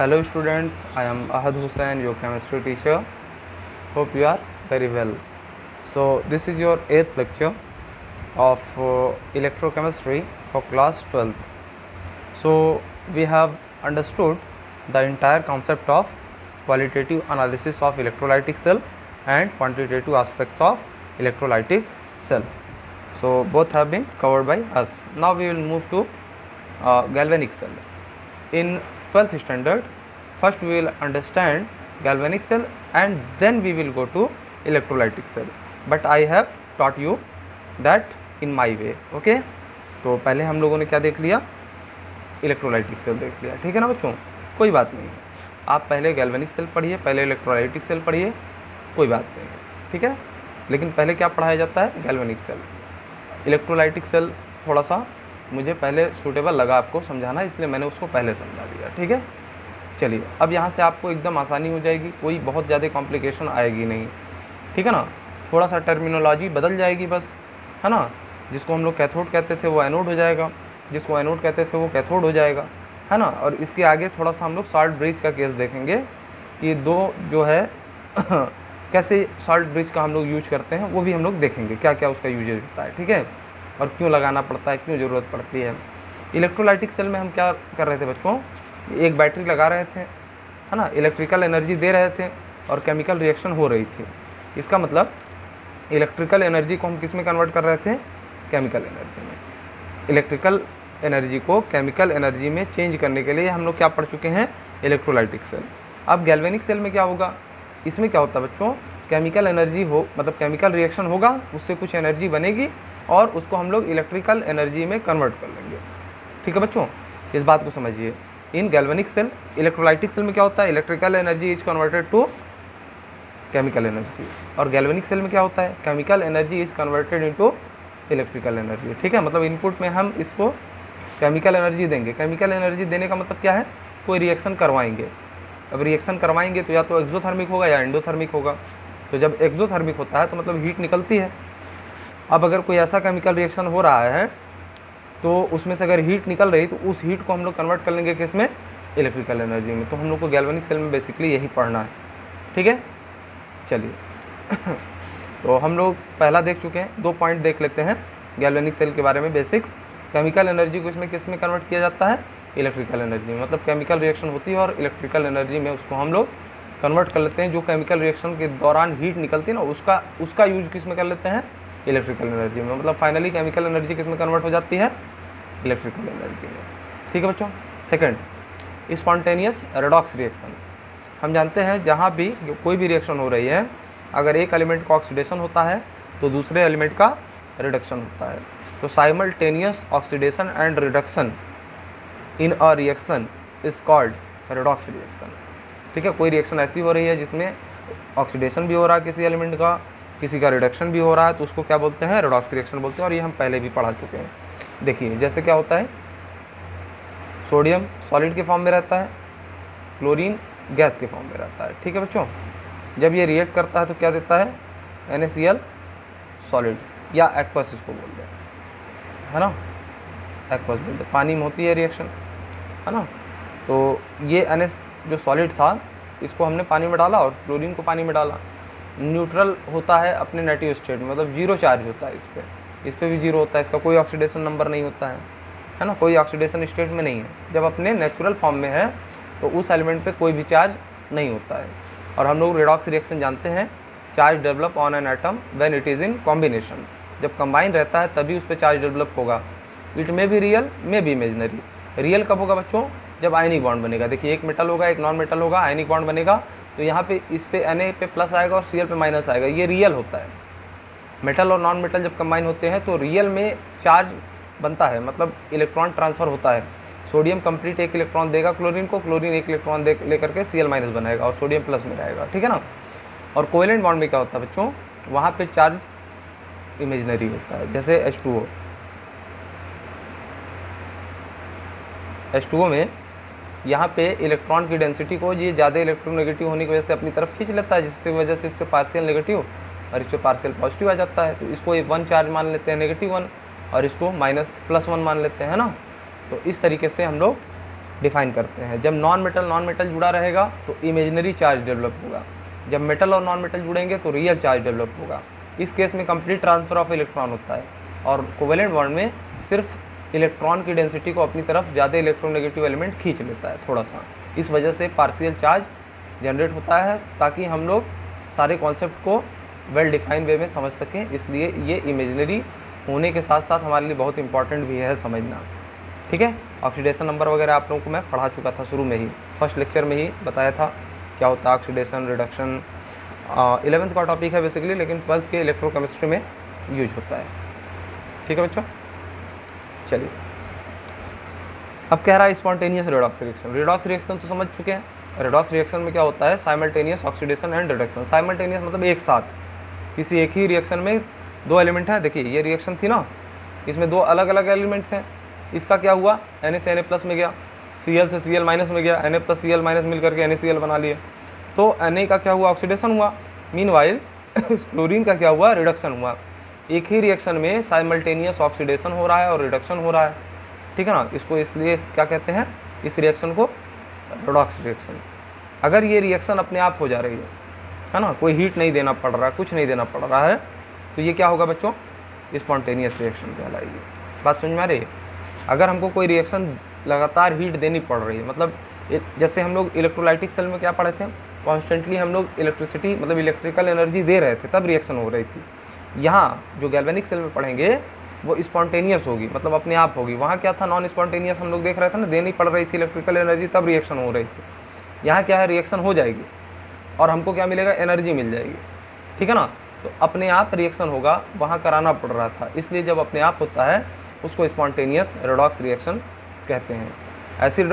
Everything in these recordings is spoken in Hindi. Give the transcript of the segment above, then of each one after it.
Hello students, I am Ahad Hussain, your chemistry teacher. Hope you are very well. So this is your 8th lecture of electrochemistry for class 12th. So we have understood the entire concept of qualitative analysis of electrolytic cell and quantitative aspects of electrolytic cell. So both have been covered by us. Now we will move to galvanic cell. In 12th standard, first we will understand galvanic cell and then we will go to electrolytic cell, but I have taught you that in my way. Okay, तो पहले हम लोगों ने क्या देख लिया, इलेक्ट्रोलाइटिक सेल देख लिया, ठीक है ना बच्चों, कोई बात नहीं है, आप पहले गैल्वेनिक सेल पढ़िए, पहले इलेक्ट्रोलाइटिक सेल पढ़िए, कोई बात नहीं है, ठीक है, लेकिन पहले क्या पढ़ाया जाता है, गैल्वेनिक सेल। इलेक्ट्रोलाइटिक सेल थोड़ा सा मुझे पहले सूटेबल लगा आपको समझाना, इसलिए मैंने उसको पहले समझा दिया, ठीक है। चलिए अब यहाँ से आपको एकदम आसानी हो जाएगी, कोई बहुत ज़्यादा कॉम्प्लिकेशन आएगी नहीं, ठीक है ना, थोड़ा सा टर्मिनोलॉजी बदल जाएगी बस, है ना, जिसको हम लोग कैथोड कहते थे वो एनोड हो जाएगा, जिसको एनोड कहते थे वो कैथोड हो जाएगा, है ना। और इसके आगे थोड़ा सा हम लोग साल्ट ब्रिज का केस देखेंगे कि दो जो है कैसे साल्ट ब्रिज का हम लोग यूज करते हैं, वो भी हम लोग देखेंगे क्या क्या उसका यूजेज होता है, ठीक है, और क्यों लगाना पड़ता है, क्यों ज़रूरत पड़ती है। इलेक्ट्रोलाइटिक सेल में हम क्या कर रहे थे बच्चों, एक बैटरी लगा रहे थे, है ना, इलेक्ट्रिकल एनर्जी दे रहे थे और केमिकल रिएक्शन हो रही थी। इसका मतलब इलेक्ट्रिकल एनर्जी को हम किस में कन्वर्ट कर रहे थे, केमिकल एनर्जी में। इलेक्ट्रिकल एनर्जी को केमिकल एनर्जी में चेंज करने के लिए हम लोग क्या पढ़ चुके हैं, इलेक्ट्रोलाइटिक सेल। अब गैल्वेनिक सेल में क्या होगा, इसमें क्या होता है बच्चों, केमिकल एनर्जी हो, मतलब केमिकल रिएक्शन होगा, उससे कुछ एनर्जी बनेगी और उसको हम लोग इलेक्ट्रिकल एनर्जी में कन्वर्ट कर लेंगे, ठीक है बच्चों, इस बात को समझिए। इन गैल्वेनिक सेल, इलेक्ट्रोलाइटिक सेल में क्या होता है, electrical energy is converted to chemical energy, और गैल्वेनिक सेल में क्या होता है, chemical energy is converted into electrical energy, ठीक है। मतलब इनपुट में हम इसको केमिकल एनर्जी देंगे, केमिकल एनर्जी देने का मतलब क्या है, कोई रिएक्शन करवाएंगे। अब रिएक्शन करवाएंगे तो या तो एक्सोथर्मिक होगा या एंडोथर्मिक होगा, तो जब एक्सोथर्मिक होता है तो मतलब हीट निकलती है। अब अगर कोई ऐसा केमिकल रिएक्शन हो रहा है तो उसमें से अगर हीट निकल रही तो उस हीट को हम लोग कन्वर्ट कर लेंगे किस में, इलेक्ट्रिकल एनर्जी में। तो हम लोग को गैल्वेनिक सेल में बेसिकली यही पढ़ना है, ठीक है। चलिए तो हम लोग पहला देख चुके हैं, 2 पॉइंट देख लेते हैं गैल्वेनिक सेल के बारे में, बेसिक्स। केमिकल एनर्जी को इसमें किस में कन्वर्ट किया जाता है, इलेक्ट्रिकल एनर्जी में, मतलब केमिकल रिएक्शन होती है और इलेक्ट्रिकल एनर्जी में उसको हम लोग कन्वर्ट कर लेते हैं। जो केमिकल रिएक्शन के दौरान हीट निकलती है ना, उसका यूज किस में कर लेते हैं, इलेक्ट्रिकल एनर्जी में। मतलब फाइनली केमिकल एनर्जी किस में कन्वर्ट हो जाती है, इलेक्ट्रिकल एनर्जी में, ठीक है बच्चों। Second, spontaneous redox reaction. हम जानते हैं जहाँ भी कोई भी रिएक्शन हो रही है, अगर एक एलिमेंट का ऑक्सीडेशन होता है तो दूसरे एलिमेंट का रिडक्शन होता है। तो simultaneous oxidation and reduction in a reaction is called redox reaction, ठीक है। कोई रिएक्शन ऐसी हो रही है जिसमें ऑक्सीडेशन भी हो रहा है किसी एलिमेंट का, किसी का रिडक्शन भी हो रहा है, तो उसको क्या बोलते हैं, रेडॉक्स रिएक्शन बोलते हैं, और ये हम पहले भी पढ़ा चुके हैं। देखिए जैसे क्या होता है, सोडियम सॉलिड के फॉर्म में रहता है, क्लोरीन गैस के फॉर्म में रहता है, ठीक है बच्चों। जब ये रिएक्ट करता है तो क्या देता है, NaCl सॉलिड या एक्वस इसको बोलते हैं, है ना, एक्वस बोलते हैं, पानी में होती है रिएक्शन, है ना। तो ये NS जो सॉलिड था इसको हमने पानी में डाला और क्लोरीन को पानी में डाला, न्यूट्रल होता है अपने नेटिव स्टेट में, मतलब जीरो चार्ज होता है इस पे भी जीरो होता है, इसका कोई ऑक्सीडेशन नंबर नहीं होता है ना, कोई ऑक्सीडेशन स्टेट में नहीं है। जब अपने नेचुरल फॉर्म में है तो उस एलिमेंट पे कोई भी चार्ज नहीं होता है। और हम लोग रेडॉक्स रिएक्शन जानते हैं, charge develop on an atom when it is in combination. जब कंबाइन रहता है तभी उस पर चार्ज डेवलप होगा। It may be real, may be imaginary. Real कब होगा बच्चों, जब आयनिक बॉन्ड बनेगा। देखिए एक मेटल होगा, एक नॉन मेटल होगा, आयनिक बॉन्ड बनेगा, तो यहाँ पे इस पे Na पे प्लस आएगा और Cl पे माइनस आएगा, ये रियल होता है। मेटल और नॉन मेटल जब कंबाइन होते हैं तो रियल में चार्ज बनता है, मतलब इलेक्ट्रॉन ट्रांसफ़र होता है। सोडियम कंप्लीट 1 इलेक्ट्रॉन देगा क्लोरीन को, क्लोरीन 1 इलेक्ट्रॉन लेकर के Cl माइनस बनाएगा और सोडियम प्लस में रहेगा, ठीक है ना। और कोवेलेंट बॉन्ड में क्या होता है बच्चों, वहाँ पे चार्ज इमेजनरी होता है। जैसे H2O में यहाँ पे इलेक्ट्रॉन की डेंसिटी को ये ज़्यादा इलेक्ट्रोनेगेटिव होने की वजह से अपनी तरफ खींच लेता है, जिसकी वजह से इस पर पार्शियल नेगेटिव और इस पर पार्शियल पॉजिटिव आ जाता है। तो इसको 1 चार्ज मान लेते हैं, -1, और इसको -+1 मान लेते हैं ना। तो इस तरीके से हम लोग डिफाइन करते हैं। जब नॉन मेटल जुड़ा रहेगा तो इमेजिनरी चार्ज डेवलप होगा, जब मेटल और नॉन मेटल जुड़ेंगे तो रियल चार्ज डेवलप होगा। इस केस में कंप्लीट ट्रांसफ़र ऑफ इलेक्ट्रॉन होता है, और कोवेलेंट बॉन्ड में सिर्फ इलेक्ट्रॉन की डेंसिटी को अपनी तरफ ज़्यादा इलेक्ट्रोनेगेटिव एलिमेंट खींच लेता है थोड़ा सा। इस वजह से पार्शियल चार्ज जनरेट होता है, ताकि हम लोग सारे कॉन्सेप्ट को वेल डिफाइंड वे में समझ सकें। इसलिए ये इमेजिनरी होने के साथ साथ हमारे लिए बहुत इंपॉर्टेंट भी है समझना, ठीक है। ऑक्सीडेशन नंबर वगैरह आप लोगों को मैं पढ़ा चुका था शुरू में ही, फर्स्ट लेक्चर में ही बताया था क्या होता है ऑक्सीडेशन, रिडक्शन। 11th का टॉपिक है बेसिकली, लेकिन 12th के इलेक्ट्रोकेमिस्ट्री में यूज होता है, ठीक है बच्चों। चलिए अब कह रहा है spontaneous redox reaction. Redox reaction तो समझ चुके हैं। रिडॉक्स रिएक्शन में क्या होता है, simultaneous oxidation and reduction. Simultaneous मतलब एक साथ किसी एक ही रिएक्शन में दो एलिमेंट हैं। देखिए ये रिएक्शन थी ना, इसमें दो अलग अलग एलिमेंट थे। इसका क्या हुआ, Na से Na+ में गया, Cl से Cl- में गया, Na + Cl- मिल करके NaCl बना लिए। तो Na का क्या हुआ, ऑक्सीडेशन हुआ। मीनवाइल क्लोरीन का क्या हुआ, रिडक्शन हुआ। एक ही रिएक्शन में साइमल्टेनियस ऑक्सीडेशन हो रहा है और रिडक्शन हो रहा है, ठीक है ना। इसको इसलिए क्या कहते हैं, इस रिएक्शन को रिडॉक्स रिएक्शन। अगर ये रिएक्शन अपने आप हो जा रही है ना, कोई हीट नहीं देना पड़ रहा है, कुछ नहीं देना पड़ रहा है, तो ये क्या होगा बच्चों, स्पॉन्टेनियस रिएक्शन कहलाएगी। बात समझ में आ रही है। अगर हमको कोई रिएक्शन लगातार हीट देनी पड़ रही है, मतलब जैसे हम लोग इलेक्ट्रोलाइटिक सेल में क्या पढ़े थे, कॉन्स्टेंटली हम लोग इलेक्ट्रिसिटी मतलब इलेक्ट्रिकल एनर्जी दे रहे थे तब रिएक्शन हो रही थी। यहाँ जो गैल्वेनिक सेल में पढ़ेंगे वो स्पॉन्टेनियस होगी, मतलब अपने आप होगी। वहाँ क्या था, नॉन स्पॉन्टेनियस हम लोग देख रहे थे ना, देनी पड़ रही थी इलेक्ट्रिकल एनर्जी तब रिएक्शन हो रही थी। यहाँ क्या है, रिएक्शन हो जाएगी और हमको क्या मिलेगा, एनर्जी मिल जाएगी, ठीक है ना। तो अपने आप रिएक्शन होगा, वहाँ कराना पड़ रहा था, इसलिए जब अपने आप होता है उसको स्पॉन्टेनियस रिडॉक्स रिएक्शन कहते हैं। ऐसी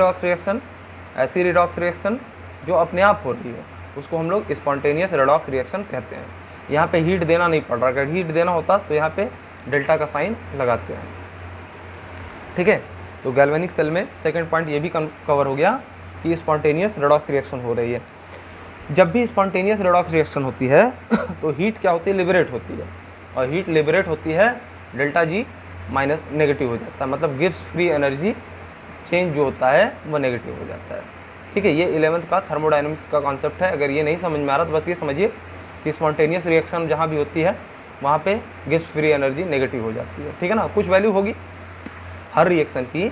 रिडॉक्स रिएक्शन जो अपने आप हो रही है उसको हम लोग स्पॉन्टेनियस रिडॉक्स रिएक्शन कहते हैं। यहाँ पे हीट देना नहीं पड़ रहा, अगर हीट देना होता तो यहाँ पे डेल्टा का साइन लगाते हैं, ठीक है। तो गैल्वेनिक सेल में सेकंड पॉइंट ये भी कवर हो गया कि स्पॉन्टेनियस रिडॉक्स रिएक्शन हो रही है। जब भी स्पॉन्टेनियस रिडॉक्स रिएक्शन होती है तो हीट क्या होती है, लिबरेट होती है, और हीट लिबरेट होती है डेल्टा जी माइनस नेगेटिव हो जाता है, मतलब गिव्स फ्री एनर्जी चेंज जो होता है वो नेगेटिव हो जाता है, ठीक है। ये 11th का थर्मोडायनेमिक्स का कॉन्सेप्ट है। अगर ये नहीं समझ में आ रहा तो बस ये समझिए कि स्पॉन्टेनियस रिएक्शन जहाँ भी होती है वहाँ पे गिव्स फ्री एनर्जी नेगेटिव हो जाती है, ठीक है ना। कुछ वैल्यू होगी, हर रिएक्शन की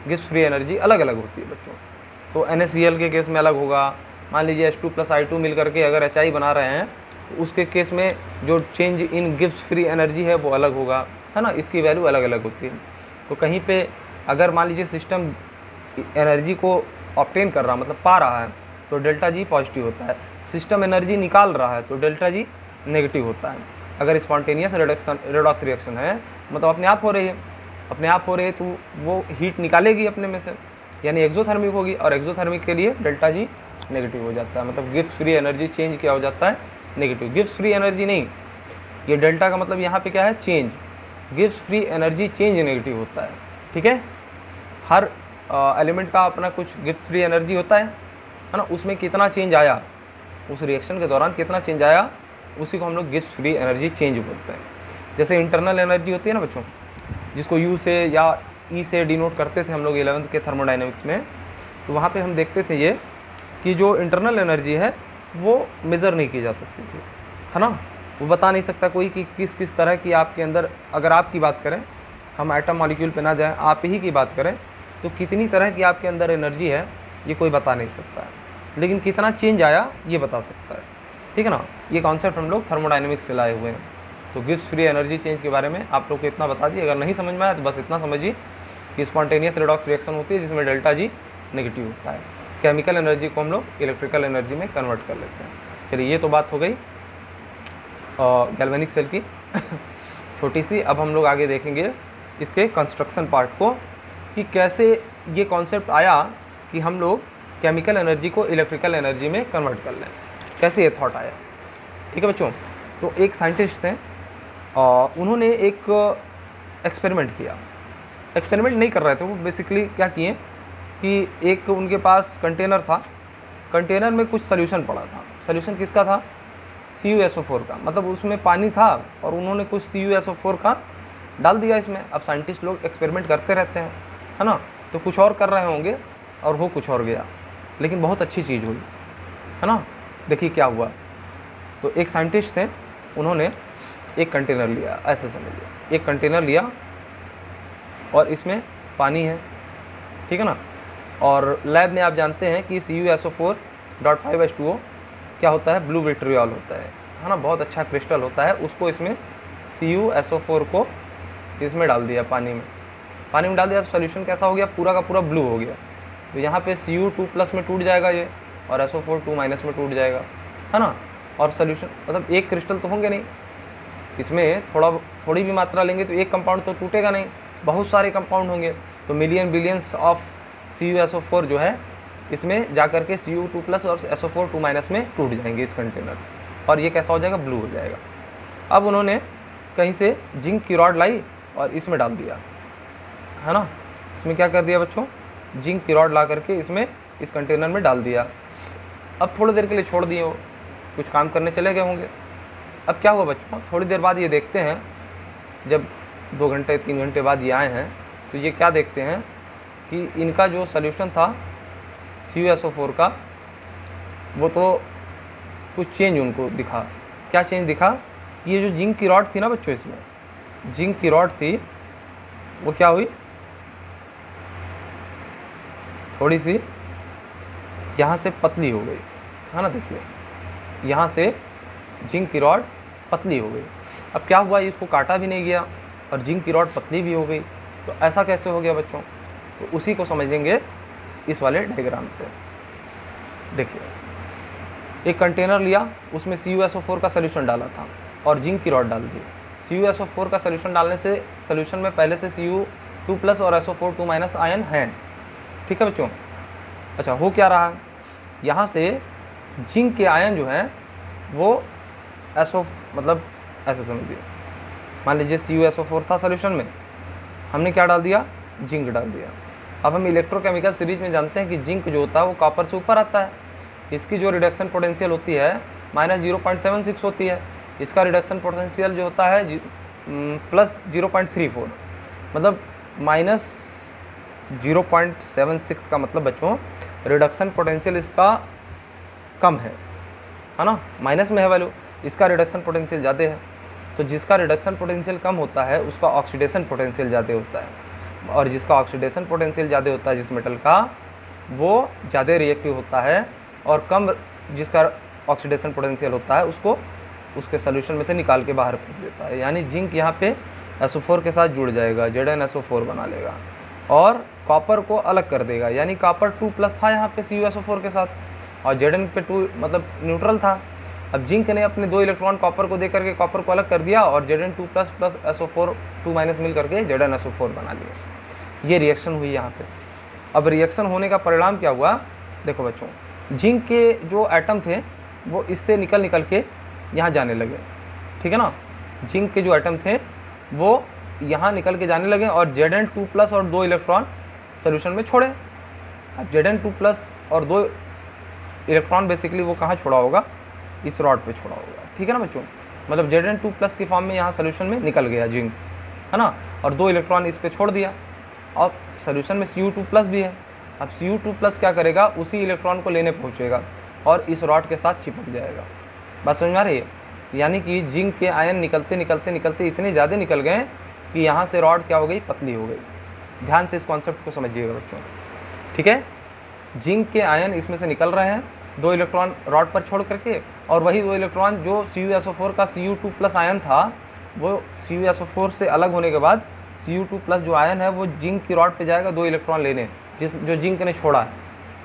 गिव्स फ्री एनर्जी अलग अलग होती है बच्चों। तो NaCl के केस में अलग होगा, मान लीजिए H2 + I2 मिल करके अगर HI बना रहे हैं तो उसके केस में जो change in gives free energy है वो अलग होगा, है ना। इसकी वैल्यू अलग अलग होती है। तो कहीं पे अगर मान लीजिए सिस्टम एनर्जी को ऑब्टेन कर रहा मतलब पा रहा है तो डेल्टा जी पॉजिटिव होता है, सिस्टम एनर्जी निकाल रहा है तो डेल्टा जी नेगेटिव होता है। अगर स्पॉन्टेनियस रिडॉक्स रिएक्शन है मतलब अपने आप हो रही है तो वो हीट निकालेगी अपने में से, यानी एक्सोथर्मिक होगी, और एक्सोथर्मिक के लिए डेल्टा जी नेगेटिव हो जाता है, मतलब गिव्स फ्री एनर्जी चेंज क्या हो जाता है, नेगेटिव। गिव्स फ्री एनर्जी नहीं, ये डेल्टा का मतलब यहाँ पे क्या है, change. Gives free energy change negative होता है, ठीक है। हर एलिमेंट का अपना कुछ गिव्स फ्री एनर्जी होता है ना, उसमें कितना चेंज आया, उस रिएक्शन के दौरान कितना चेंज आया, उसी को हम लोग गिव्स फ्री एनर्जी चेंज बोलते हैं। जैसे इंटरनल एनर्जी होती है ना बच्चों, जिसको यू से या ई से डिनोट करते थे हम लोग 11th के थर्मोडायनेमिक्स में, तो वहाँ पे हम देखते थे ये कि जो इंटरनल एनर्जी है वो मेज़र नहीं की जा सकती थी, है ना। वो बता नहीं सकता कोई कि किस किस तरह की आपके अंदर, अगर आपकी बात करें, हम एटम मॉलिक्यूल पे ना जाएं, आप ही की बात करें तो कितनी तरह की आपके अंदर एनर्जी है ये कोई बता नहीं सकता है, लेकिन कितना चेंज आया ये बता सकता है, ठीक है ना। ये कॉन्सेप्ट हम लोग थर्मोडायनेमिक्स से लाए हुए हैं। तो गिव्स फ्री एनर्जी चेंज के बारे में आप लोग को इतना बता दिए। अगर नहीं समझ में आया तो बस इतना समझिए कि स्पॉन्टेनियस रिडॉक्स रिएक्शन होती है जिसमें डेल्टा जी नेगेटिव होता है। केमिकल एनर्जी को हम लोग इलेक्ट्रिकल एनर्जी में कन्वर्ट कर लेते हैं। चलिए ये तो बात हो गई गैल्वेनिक सेल की छोटी सी। अब हम लोग आगे देखेंगे इसके कंस्ट्रक्शन पार्ट को कि कैसे ये कॉन्सेप्ट आया कि हम लोग केमिकल एनर्जी को इलेक्ट्रिकल एनर्जी में कन्वर्ट कर लें, कैसे ये थॉट आया, ठीक है बच्चों। तो एक साइंटिस्ट थे, उन्होंने एक एक्सपेरिमेंट किया। एक्सपेरिमेंट नहीं कर रहे थे वो, बेसिकली क्या किए कि एक उनके पास कंटेनर था, कंटेनर में कुछ सोल्यूशन पड़ा था। सोल्यूशन किसका था, CuSO4 का, मतलब उसमें पानी था और उन्होंने कुछ CuSO4 का डाल दिया इसमें। अब साइंटिस्ट लोग एक्सपेरिमेंट करते रहते हैं, है ना, तो कुछ और कर रहे होंगे और हो कुछ और गया, लेकिन बहुत अच्छी चीज़ हुई, है ना। देखिए क्या हुआ। तो एक साइंटिस्ट थे, उन्होंने एक कंटेनर लिया, ऐसे समझिए एक कंटेनर लिया और इसमें पानी है, ठीक है ना। और लैब में आप जानते हैं कि CuSO4.5H2O क्या होता है, ब्लू विट्रियल होता है ना, बहुत अच्छा क्रिस्टल होता है। उसको इसमें CuSO4 को इसमें डाल दिया, पानी में डाल दिया, तो सोल्यूशन कैसा हो गया, पूरा का पूरा ब्लू हो गया। तो यहाँ पे Cu2+ में टूट जाएगा ये, और SO4 2- में टूट जाएगा, है ना। और सोल्यूशन मतलब एक क्रिस्टल तो होंगे नहीं, इसमें थोड़ी भी मात्रा लेंगे तो एक कंपाउंड तो टूटेगा नहीं, बहुत सारे कंपाउंड होंगे। तो मिलियन बिलियंस ऑफ CuSO4 जो है इसमें जा करके Cu2+ और SO4 2- में टूट जाएंगे इस कंटेनर, और ये कैसा हो जाएगा, ब्लू हो जाएगा। अब उन्होंने कहीं से जिंक की रॉड लाई और इसमें डाल दिया, है ना। इसमें क्या कर दिया बच्चों, जिंक की रॉड ला करके इसमें इस कंटेनर में डाल दिया। अब थोड़ी देर के लिए छोड़ दिए, वो कुछ काम करने चले गए होंगे। अब क्या हुआ बच्चों, थोड़ी देर बाद ये देखते हैं, जब 2 घंटे 3 घंटे बाद ये आए हैं, तो ये क्या देखते हैं कि इनका जो सोल्यूशन था CuSO4 का, वो तो कुछ चेंज उनको दिखा। क्या चेंज दिखा, ये जो जिंक की रॉड थी ना बच्चों, इसमें जिंक की रॉड थी, वो क्या हुई, थोड़ी सी यहाँ से पतली हो गई, है ना। देखिए यहाँ से जिंक की रॉड पतली हो गई। अब क्या हुआ, इसको काटा भी नहीं गया और जिंक की रॉड पतली भी हो गई, तो ऐसा कैसे हो गया बच्चों। तो उसी को समझेंगे इस वाले डायग्राम से। देखिए एक कंटेनर लिया, उसमें CuSO4 का सोल्यूशन डाला था और जिंक की रॉड डाल दी। CuSO4 का सोल्यूशन डालने से सोल्यूशन में पहले से Cu2+ और SO4 2- आयन हैं, ठीक है बच्चों। अच्छा, हो क्या रहा है, यहाँ से जिंक के आयन जो हैं वो मतलब ऐसे समझिए, मान लीजिए CuSO4 था सोल्यूशन में, हमने क्या डाल दिया, जिंक डाल दिया। अब हम इलेक्ट्रोकेमिकल सीरीज में जानते हैं कि जिंक जो होता है वो कॉपर से ऊपर आता है, इसकी जो रिडक्शन पोटेंशियल होती है -0.76 होती है, इसका रिडक्शन पोटेंशियल जो होता है +0.34, मतलब -0.76 का मतलब बच्चों रिडक्शन पोटेंशियल इसका कम है ना, माइनस में है वैल्यू, इसका रिडक्शन पोटेंशियल ज़्यादा है। तो जिसका रिडक्शन पोटेंशियल कम होता है उसका ऑक्सीडेशन पोटेंशियल ज़्यादा होता है, और जिसका ऑक्सीडेशन पोटेंशियल ज़्यादा होता है जिस मेटल का, वो ज़्यादा रिएक्टिव होता है, और कम जिसका ऑक्सीडेशन पोटेंशियल होता है उसको उसके सोल्यूशन में से निकाल के बाहर फेंक देता है। यानी जिंक यहाँ पे SO4 के साथ जुड़ जाएगा, ZnSO4 बना लेगा और कॉपर को अलग कर देगा। यानी कॉपर 2+ था यहाँ पे CuSO4 के साथ, और Zn पे 2 मतलब न्यूट्रल था। अब जिंक ने अपने 2 इलेक्ट्रॉन कॉपर को दे करके कॉपर को अलग कर दिया, और Zn2+ प्लस SO4 2- मिल करके ZnSO4 बना लिया। ये रिएक्शन हुई यहाँ पे। अब रिएक्शन होने का परिणाम क्या हुआ, देखो बच्चों, जिंक के जो एटम थे वो इससे निकल के यहाँ जाने लगे, ठीक है ना। जिंक के जो एटम थे वो यहाँ निकल के जाने लगे, और Zn2+ और 2 इलेक्ट्रॉन सोल्यूशन में छोड़े। अब Zn2+ और 2 इलेक्ट्रॉन बेसिकली वो कहाँ छोड़ा होगा, इस रॉड पे छोड़ा होगा, ठीक है ना बच्चों। मतलब Zn2+ की फॉर्म में यहाँ सोल्यूशन में निकल गया जिंक, है ना, और 2 इलेक्ट्रॉन इस पे छोड़ दिया, और सोल्यूशन में Cu2+ भी है। अब Cu2+ क्या करेगा, उसी इलेक्ट्रॉन को लेने पहुँचेगा और इस रॉड के साथ चिपक जाएगा। बात समझ में आ रही है। यानी कि जिंक के आयन निकलते इतने ज़्यादा निकल गए कि यहाँ से रॉड क्या हो गई, पतली हो गई। ध्यान से इस कॉन्सेप्ट को समझिएगा बच्चों, ठीक है। जिंक के आयन इसमें से निकल रहे हैं, 2 इलेक्ट्रॉन रॉड पर छोड़ करके, और वही 2 इलेक्ट्रॉन जो CuSO4 का Cu2+ आयन था, वो CuSO4 से अलग होने के बाद Cu2+ जो आयन है वो जिंक की रॉड पे जाएगा 2 इलेक्ट्रॉन लेने, जो जिंक ने छोड़ा है,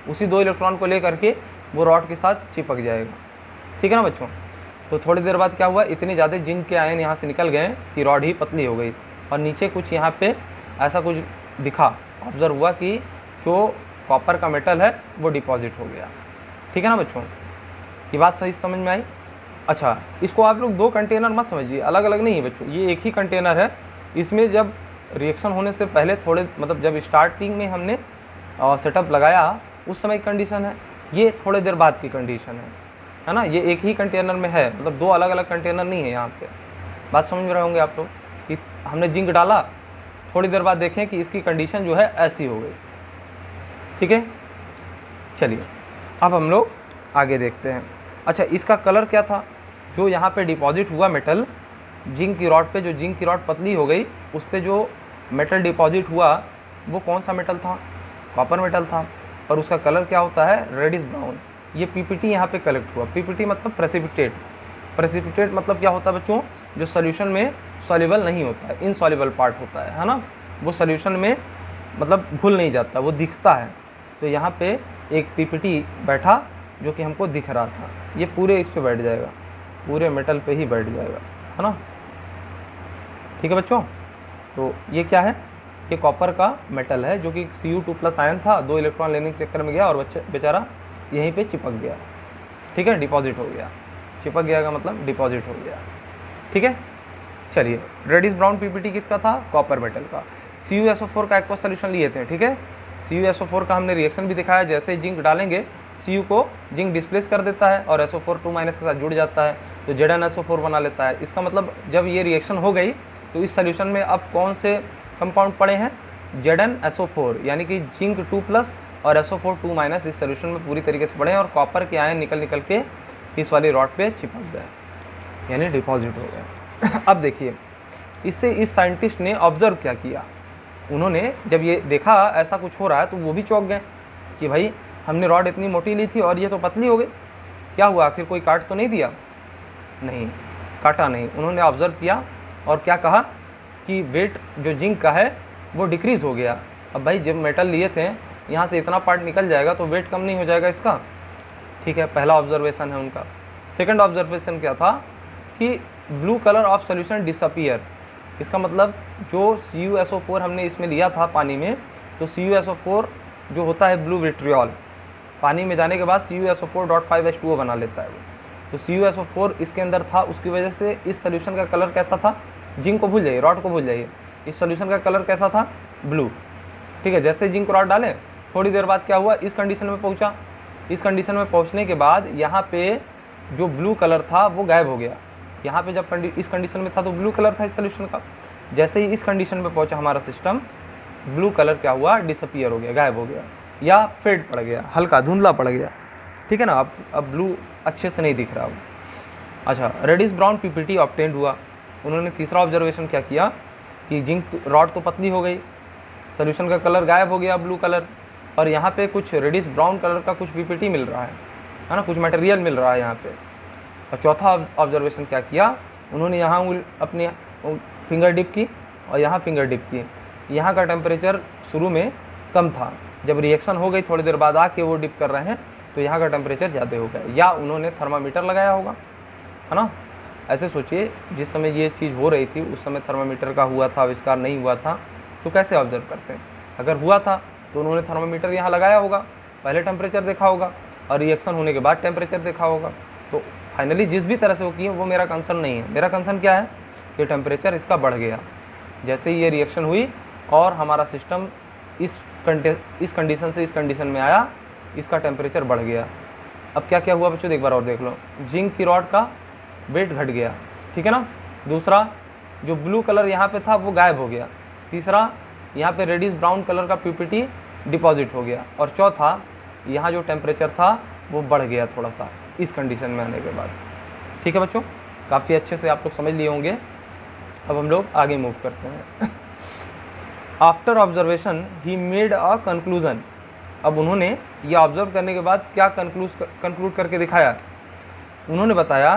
उसी 2 इलेक्ट्रॉन को ले करके वो रॉड के साथ चिपक जाएगा, ठीक है ना बच्चों। तो थोड़ी देर बाद क्या हुआ, इतने ज़्यादा जिंक के आयन यहाँ से निकल गए कि रॉड ही पतली हो गई, और नीचे कुछ यहाँ पे ऐसा कुछ दिखा, ऑब्जर्व हुआ कि जो कॉपर का मेटल है वो डिपॉजिट हो गया, ठीक है ना बच्चों। ये बात सही समझ में आई। अच्छा, इसको आप लोग 2 कंटेनर मत समझिए, अलग अलग नहीं है बच्चों, ये एक ही कंटेनर है। इसमें जब रिएक्शन होने से पहले थोड़े मतलब जब स्टार्टिंग में हमने सेटअप लगाया उस समय की कंडीशन है, ये थोड़े देर बाद की कंडीशन है ना। ये एक ही कंटेनर में है, मतलब 2 अलग अलग कंटेनर नहीं है यहाँ पे। बात समझ में रहे होंगे आप लोग कि हमने जिंक डाला, थोड़ी देर बाद देखें कि इसकी कंडीशन जो है ऐसी हो गई, ठीक है। चलिए अब हम लोग आगे देखते हैं। अच्छा, इसका कलर क्या था? जो यहाँ पे डिपॉजिट हुआ मेटल जिंक की रॉड पे, जो जिंक की रॉड पतली हो गई, उस पर जो मेटल डिपॉजिट हुआ वो कौन सा मेटल था? कॉपर मेटल था। और उसका कलर क्या होता है? Reddish brown. ये पीपीटी यहाँ पे कलेक्ट हुआ। पीपीटी मतलब प्रेसिपिटेट। प्रेसिपिटेट मतलब क्या होता है बच्चों? जो सोल्यूशन में सॉल्युबल नहीं होता है, इनसॉल्युबल पार्ट होता है ना, वो सोल्यूशन में मतलब घुल नहीं जाता, वो दिखता है। तो यहाँ पे एक पीपीटी बैठा जो कि हमको दिख रहा था, ये पूरे इस पे बैठ जाएगा, पूरे मेटल पे ही बैठ जाएगा, है ना। ठीक है बच्चों, तो ये क्या है? ये कॉपर का मेटल है जो कि Cu2+ आयन था, 2 इलेक्ट्रॉन लेने के चक्कर में गया और बेचारा यहीं पे चिपक गया। ठीक है, डिपॉजिट हो गया। चिपक गया का मतलब डिपॉजिट हो गया। ठीक है, चलिए रेडिश ब्राउन पीपीटी किसका था? कॉपर मेटल का। CuSO4 का एक्वस सोल्यूशन लिए थे। ठीक है, CuSO4 का हमने रिएक्शन भी दिखाया। जैसे जिंक डालेंगे Cu को जिंक डिस्प्लेस कर देता है और SO4 2- के साथ जुड़ जाता है तो ZnSO4 बना लेता है। इसका मतलब जब ये रिएक्शन हो गई तो इस सोल्यूशन में अब कौन से कंपाउंड पड़े हैं? ZnSO4, यानी कि जिंक 2+ और SO4 2- इस सोल्यूशन में पूरी तरीके से पड़े हैं और कॉपर के आयन निकल के इस वाली रॉड पे चिपक गए, यानी डिपॉजिट हो गए। अब देखिए, इससे इस साइंटिस्ट ने ऑब्जर्व क्या किया। उन्होंने जब ये देखा ऐसा कुछ हो रहा है तो वो भी चौंक गए कि भाई हमने रॉड इतनी मोटी ली थी और ये तो पतली हो गई, क्या हुआ? आखिर कोई काट तो नहीं दिया? नहीं, काटा नहीं। उन्होंने ऑब्जर्व किया और क्या कहा कि वेट जो जिंक का है वो डिक्रीज़ हो गया। अब भाई जब मेटल लिए थे यहाँ से इतना पार्ट निकल जाएगा तो वेट कम नहीं हो जाएगा इसका? ठीक है, पहला ऑब्जर्वेशन है उनका। सेकंड ऑब्जर्वेशन क्या था कि blue colour of solution disappear. इसका मतलब जो CuSO4 हमने इसमें लिया था पानी में, तो CuSO4 जो होता है ब्लू विट्रियोल, पानी में जाने के बाद CuSO4.5H2O बना लेता है वो। तो CuSO4 इसके अंदर था, उसकी वजह से इस सोल्यूशन का कलर कैसा था? जिंक को भूल जाइए, रॉड को भूल जाइए, इस सोल्यूशन का कलर कैसा था? ब्लू। ठीक है, जैसे जिंक रॉड डालें थोड़ी देर बाद क्या हुआ? इस कंडीशन में पहुंचा। इस कंडीशन में पहुंचने के बाद यहाँ पे जो ब्लू कलर था वो गायब हो गया। यहाँ पे जब इस कंडीशन में था तो ब्लू कलर था इस सोल्यूशन का। जैसे ही इस कंडीशन में पहुंचा हमारा सिस्टम, ब्लू कलर क्या हुआ? डिसअपीयर हो गया, गायब हो गया या फेड पड़ गया, हल्का धुंधला पड़ गया। ठीक है ना, अब ब्लू अच्छे से नहीं दिख रहा। अच्छा, रेडिश ब्राउन पीपीटी ऑब्टेन्ड हुआ। उन्होंने तीसरा ऑब्जर्वेशन क्या किया कि जिंक रॉड तो पतली हो गई, सोल्यूशन का कलर गायब हो गया ब्लू कलर, और यहाँ पे कुछ रेडिश ब्राउन कलर का कुछ पीपीटी मिल रहा है ना, कुछ मटेरियल मिल रहा है यहाँ पे। और चौथा ऑब्जर्वेशन क्या किया उन्होंने? यहाँ अपनी फिंगर डिप की और यहाँ फिंगर डिप की। यहाँ का टेम्परेचर शुरू में कम था, जब रिएक्शन हो गई थोड़ी देर बाद आके वो डिप कर रहे हैं तो यहाँ का टेम्परेचर ज़्यादा हो गया, या उन्होंने थर्मामीटर लगाया होगा, है ना। ऐसे सोचिए, जिस समय ये चीज़ हो रही थी उस समय थर्मामीटर का हुआ था आविष्कार, नहीं हुआ था तो कैसे ऑब्जर्व करते हैं? अगर हुआ था तो उन्होंने थर्मामीटर यहाँ लगाया होगा, पहले टेम्परेचर देखा होगा और रिएक्शन होने के बाद टेम्परेचर देखा होगा। तो फाइनली जिस भी तरह से वो किए वो मेरा कंसर्न नहीं है। मेरा कंसर्न क्या है कि टेम्परेचर इसका बढ़ गया जैसे ही ये रिएक्शन हुई और हमारा सिस्टम इस कंडीशन से इस कंडीशन में आया, इसका टेम्परेचर बढ़ गया। अब क्या क्या हुआ बच्चों, एक बार और देख लो। जिंक की रॉड का वेट घट गया, ठीक है ना। दूसरा, जो ब्लू कलर यहाँ पे था वो गायब हो गया। तीसरा, यहाँ पे रेडिश ब्राउन कलर का पीपीटी डिपॉजिट हो गया। और चौथा, यहाँ जो टेम्परेचर था वो बढ़ गया थोड़ा सा इस कंडीशन में आने के बाद। ठीक है बच्चों, काफ़ी अच्छे से आप लोग समझ लिए होंगे। अब हम लोग आगे मूव करते हैं। After observation he made a conclusion. अब उन्होंने ये ऑब्जर्व करने के बाद क्या कंक्लूड करके दिखाया? उन्होंने बताया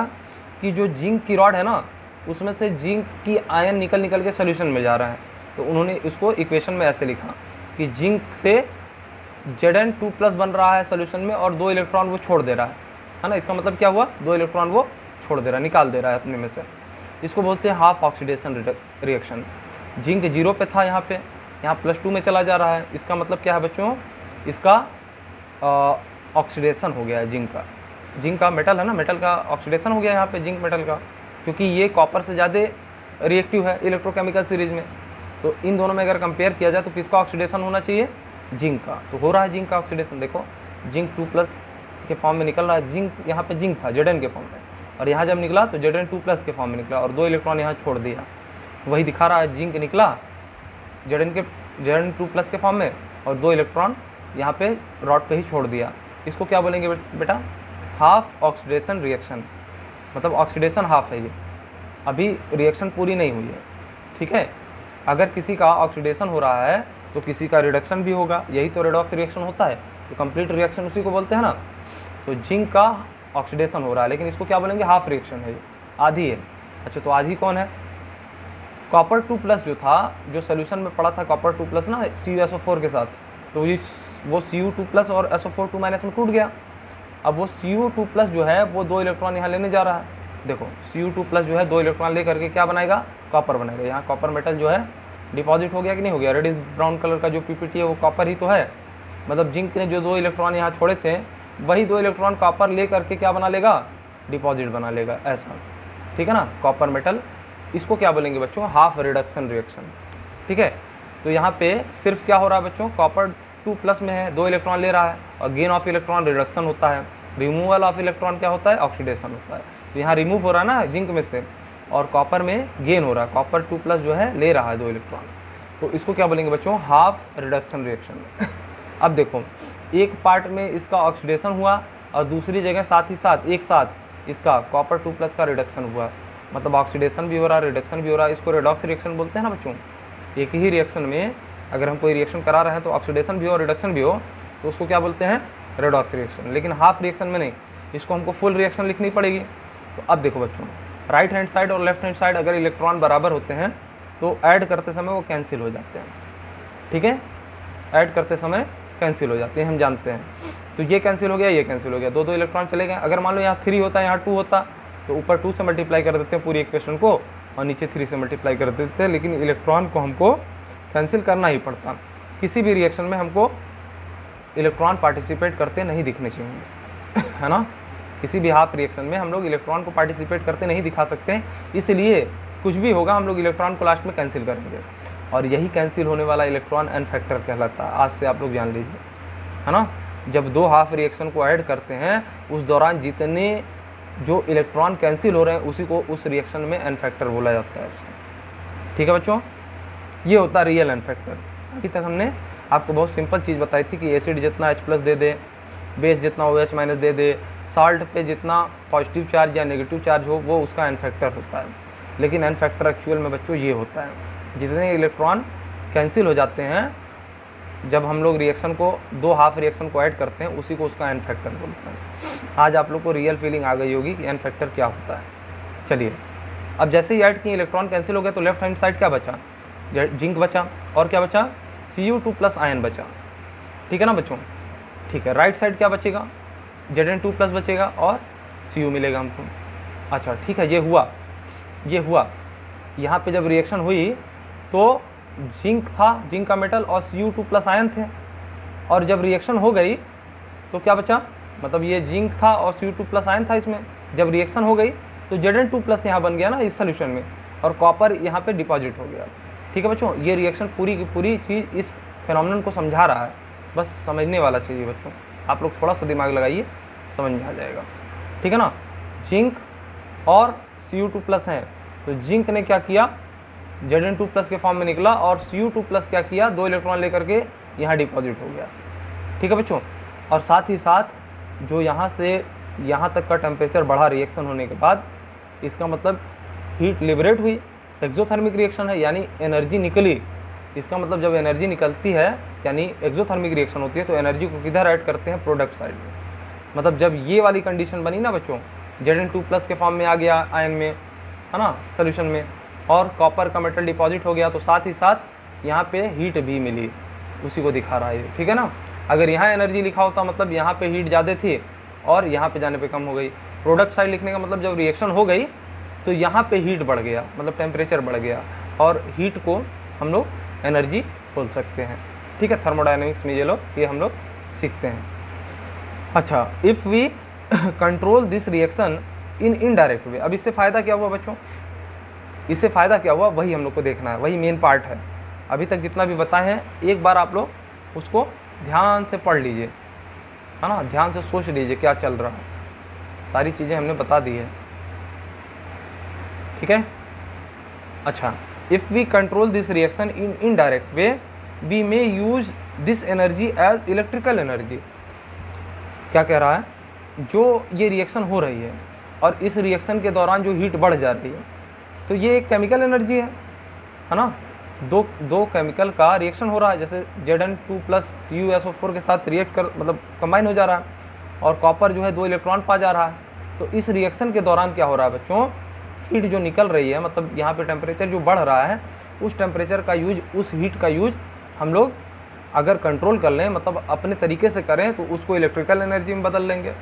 कि जो जिंक की रॉड है ना, उसमें से जिंक की आयन निकल के सोल्यूशन में जा रहा है। तो उन्होंने इसको इक्वेशन में ऐसे लिखा कि जिंक से Zn2+ बन रहा है सोल्यूशन में और 2 इलेक्ट्रॉन वो छोड़ दे रहा है ना। इसका मतलब क्या हुआ? 2 इलेक्ट्रॉन वो छोड़ दे रहा है, निकाल दे रहा है अपने में से। इसको बोलते हैं हाफ ऑक्सीडेशन रिएक्शन। जिंक 0 पे था, यहाँ +2 में चला जा रहा है। इसका मतलब क्या है बच्चों? इसका ऑक्सीडेशन हो गया है जिंक का। जिंक का मेटल है ना, मेटल का ऑक्सीडेशन हो गया यहाँ पे जिंक मेटल का, क्योंकि ये कॉपर से ज़्यादा रिएक्टिव है इलेक्ट्रोकेमिकल सीरीज में। तो इन दोनों में अगर कंपेयर किया जाए तो किसका ऑक्सीडेशन होना चाहिए? जिंक का। तो हो रहा है जिंक का ऑक्सीडेशन। देखो, जिंक 2+ के फॉर्म में निकल रहा है। जिंक यहाँ पे जिंक था Zn के फॉर्म में, और यहाँ जब निकला तो Zn2+ के फॉर्म में निकला और 2 इलेक्ट्रॉन यहाँ छोड़ दिया। तो वही दिखा रहा है, जिंक निकला Zn2+ के फॉर्म में और 2 इलेक्ट्रॉन यहाँ पे रॉड पे ही छोड़ दिया। इसको क्या बोलेंगे बेटा, हाफ ऑक्सीडेशन रिएक्शन, मतलब ऑक्सीडेशन हाफ है ये, अभी रिएक्शन पूरी नहीं हुई है। ठीक है, अगर किसी का ऑक्सीडेशन हो रहा है तो किसी का रिडक्शन भी होगा, यही तो रेडॉक्स रिएक्शन होता है, तो कंप्लीट रिएक्शन उसी को बोलते हैं ना। तो जिंक का ऑक्सीडेशन हो रहा है, लेकिन इसको क्या बोलेंगे, हाफ रिएक्शन है, आधी है। अच्छा, तो आधी कौन है, कॉपर 2+ जो था, जो सोल्यूशन में पड़ा था कॉपर 2+ ना CuSO4 के साथ, तो वो Cu2+ और SO4 2- में टूट गया। अब वो Cu2+ जो है वो 2 इलेक्ट्रॉन यहाँ लेने जा रहा है। देखो Cu2+ जो है 2 इलेक्ट्रॉन ले करके क्या बनाएगा, कॉपर बनाएगा। यहाँ कॉपर मेटल जो है डिपॉजिट हो गया कि नहीं हो गया, रेडिश ब्राउन कलर का जो PPT है वो कॉपर ही तो है। मतलब जिंक ने जो 2 इलेक्ट्रॉन यहाँ छोड़े थे, वही 2 इलेक्ट्रॉन कॉपर ले करके क्या बना लेगा, डिपॉजिट बना लेगा, ऐसा। ठीक है ना, कॉपर मेटल, इसको क्या बोलेंगे बच्चों, हाफ रिडक्शन रिएक्शन। ठीक है, तो यहाँ पे सिर्फ क्या हो रहा है बच्चों, कॉपर 2+ में है, 2 इलेक्ट्रॉन ले रहा है, और गेन ऑफ इलेक्ट्रॉन रिडक्शन होता है, रिमूवल ऑफ इलेक्ट्रॉन क्या होता है, ऑक्सीडेशन होता है। तो यहाँ रिमूव हो रहा है ना जिंक में से, और कॉपर में गेन हो रहा है, कॉपर 2+ जो है ले रहा है 2 इलेक्ट्रॉन, तो इसको क्या बोलेंगे बच्चों, हाफ रिडक्शन रिएक्शन। अब देखो, एक पार्ट में इसका ऑक्सीडेशन हुआ और दूसरी जगह साथ ही साथ एक साथ इसका कॉपर 2+ का रिडक्शन हुआ, मतलब ऑक्सीडेशन भी हो रहा है, रिडक्शन भी हो रहा है। इसको रेडॉक्स रिएक्शन बोलते हैं ना बच्चों। एक ही रिएक्शन में अगर हम कोई रिएक्शन करा रहे हैं तो ऑक्सीडेशन भी हो रिडक्शन भी हो, तो उसको क्या बोलते हैं, रेडॉक्स रिएक्शन। लेकिन हाफ रिएक्शन में नहीं, इसको हमको फुल रिएक्शन लिखनी पड़ेगी। तो अब देखो बच्चों, राइट हैंड साइड और लेफ्ट हैंड साइड अगर इलेक्ट्रॉन बराबर होते हैं तो ऐड करते समय वो कैंसिल हो जाते हैं। ठीक है, ऐड करते समय कैंसिल हो जाते हैं, हम जानते हैं। तो ये कैंसिल हो गया, ये कैंसिल हो गया, 2 इलेक्ट्रॉन चले गए। अगर मान लो यहाँ 3 होता, यहाँ 2 होता, तो ऊपर 2 से मल्टीप्लाई कर देते हैं पूरी इक्वेशन को, और नीचे 3 से मल्टीप्लाई कर देते हैं। लेकिन इलेक्ट्रॉन को हमको कैंसिल करना ही पड़ता। किसी भी रिएक्शन में हमको इलेक्ट्रॉन पार्टिसिपेट करते नहीं दिखने चाहिए, है ना। किसी भी हाफ रिएक्शन में हम लोग इलेक्ट्रॉन को पार्टिसिपेट करते नहीं दिखा सकते, इसलिए कुछ भी होगा हम लोग इलेक्ट्रॉन को लास्ट में कैंसिल करेंगे, और यही कैंसिल होने वाला इलेक्ट्रॉन एन फैक्टर कहलाता है। आज से आप लोग जान लीजिए, है ना। जब 2 हाफ रिएक्शन को ऐड करते हैं, उस दौरान जितने जो इलेक्ट्रॉन कैंसिल हो रहे हैं उसी को उस रिएक्शन में एन फैक्टर बोला जाता है उसको। ठीक है बच्चों, ये होता है रियल एन फैक्टर। अभी तक हमने आपको बहुत सिंपल चीज़ बताई थी कि एसिड जितना H+ दे दे, बेस जितना OH- दे दे, साल्ट पे जितना पॉजिटिव चार्ज या नेगेटिव चार्ज हो वो उसका एन फैक्टर होता है। लेकिन एन फैक्टर एक्चुअल में बच्चों ये होता है, जितने इलेक्ट्रॉन कैंसिल हो जाते हैं जब हम लोग रिएक्शन को 2 हाफ रिएक्शन को ऐड करते हैं, उसी को उसका एन फैक्टर बोलते हैं। आज आप लोग को रियल फीलिंग आ गई होगी कि एन फैक्टर क्या होता है। चलिए, अब जैसे ही ऐड किए इलेक्ट्रॉन कैंसिल हो गया, तो लेफ्ट हैंड साइड क्या बचा, जिंक बचा, और क्या बचा, Cu2+ आयन बचा। ठीक है ना बच्चों। ठीक है, राइट साइड क्या बचेगा, Zn2+ बचेगा और Cu मिलेगा हमको। अच्छा ठीक है, ये हुआ। यहाँ पे जब रिएक्शन हुई तो जिंक था, जिंक का मेटल, और Cu2+ आयन थे, और जब रिएक्शन हो गई तो क्या बचा, मतलब ये जिंक था और Cu2+ आयन था इसमें। जब रिएक्शन हो गई तो Zn2+ यहाँ बन गया ना इस सोल्यूशन में, और कॉपर यहाँ पे डिपॉजिट हो गया। ठीक है बच्चों, ये रिएक्शन पूरी की पूरी चीज़ इस फिनोमेनन को समझा रहा है, बस समझने वाला चाहिए बच्चों। आप लोग थोड़ा सा दिमाग लगाइए, समझ में आ जाएगा। ठीक है ना। जिंक और Cu2+ हैं, तो जिंक ने क्या किया, Zn2+ के फॉर्म में निकला, और Cu2+ क्या किया, 2 इलेक्ट्रॉन लेकर के यहाँ डिपॉजिट हो गया। ठीक है बच्चों, और साथ ही साथ जो यहाँ से यहाँ तक का टेम्परेचर बढ़ा रिएक्शन होने के बाद, इसका मतलब हीट लिबरेट हुई, एक्सोथर्मिक रिएक्शन है, यानी एनर्जी निकली। इसका मतलब जब एनर्जी निकलती है यानी एक्सोथर्मिक रिएक्शन होती है, तो एनर्जी को किधर ऐड करते हैं, प्रोडक्ट साइड में। मतलब जब ये वाली कंडीशन बनी ना बच्चों, Zn2+ के फॉर्म में आ गया आयन में, है ना, सोल्यूशन में, और कॉपर का मेटल डिपॉजिट हो गया, तो साथ ही साथ यहाँ पे हीट भी मिली, उसी को दिखा रहा है। ठीक है ना। अगर यहाँ एनर्जी लिखा होता मतलब यहाँ पे हीट ज़्यादा थी और यहाँ पे जाने पे कम हो गई। प्रोडक्ट साइड लिखने का मतलब जब रिएक्शन हो गई तो यहाँ पे हीट बढ़ गया, मतलब टेम्परेचर बढ़ गया, और हीट को हम लोग एनर्जी बोल सकते हैं। ठीक है, थर्मोडायनेमिक्स में ये हम लोग सीखते हैं। अच्छा, if we control this reaction in indirect way. अब इससे फ़ायदा क्या हुआ बच्चों, इससे फ़ायदा क्या हुआ वही हम लोग को देखना है, वही मेन पार्ट है। अभी तक जितना भी बताए हैं एक बार आप लोग उसको ध्यान से पढ़ लीजिए, है ना, ध्यान से सोच लीजिए क्या चल रहा है। सारी चीज़ें हमने बता दी है। ठीक है। अच्छा, if we control this reaction in indirect way, we may use this energy as electrical energy. क्या कह रहा है, जो ये रिएक्शन हो रही है और इस रिएक्शन के दौरान जो हीट बढ़ जा रही है, तो ये एक केमिकल एनर्जी है ना। दो केमिकल का रिएक्शन हो रहा है, जैसे Zn2 प्लस USO4 के साथ रिएक्ट कर मतलब कंबाइन हो जा रहा है, और कॉपर जो है 2 इलेक्ट्रॉन पा जा रहा है। तो इस रिएक्शन के दौरान क्या हो रहा है बच्चों, हीट जो निकल रही है, मतलब यहाँ पे टेम्परेचर जो बढ़ रहा है, उस टेम्परेचर का यूज, उस हीट का यूज हम लोग अगर कंट्रोल कर लें, मतलब अपने तरीके से करें, तो उसको इलेक्ट्रिकल एनर्जी में बदल लेंगे।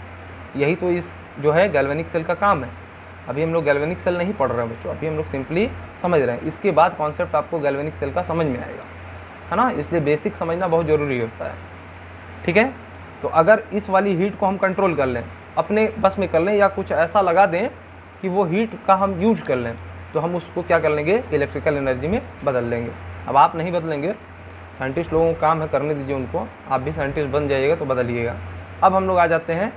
यही तो इस जो है गैल्वेनिक सेल का काम है। अभी हम लोग गैल्वेनिक सेल नहीं पढ़ रहे हैं बच्चों, अभी हम लोग सिंपली समझ रहे हैं। इसके बाद कॉन्सेप्ट आपको गैल्वेनिक सेल का समझ में आएगा, है ना। इसलिए बेसिक समझना बहुत ज़रूरी होता है, ठीक है। तो अगर इस वाली हीट को हम कंट्रोल कर लें, अपने बस में कर लें, या कुछ ऐसा लगा दें कि वो हीट का हम यूज कर लें, तो हम उसको क्या कर लेंगे, इलेक्ट्रिकल एनर्जी में बदल लेंगे। अब आप नहीं बदलेंगे, साइंटिस्ट लोगों का काम है, करने दीजिए उनको। आप भी साइंटिस्ट बन जाइएगा तो बदलिएगा। अब हम लोग आ जाते हैं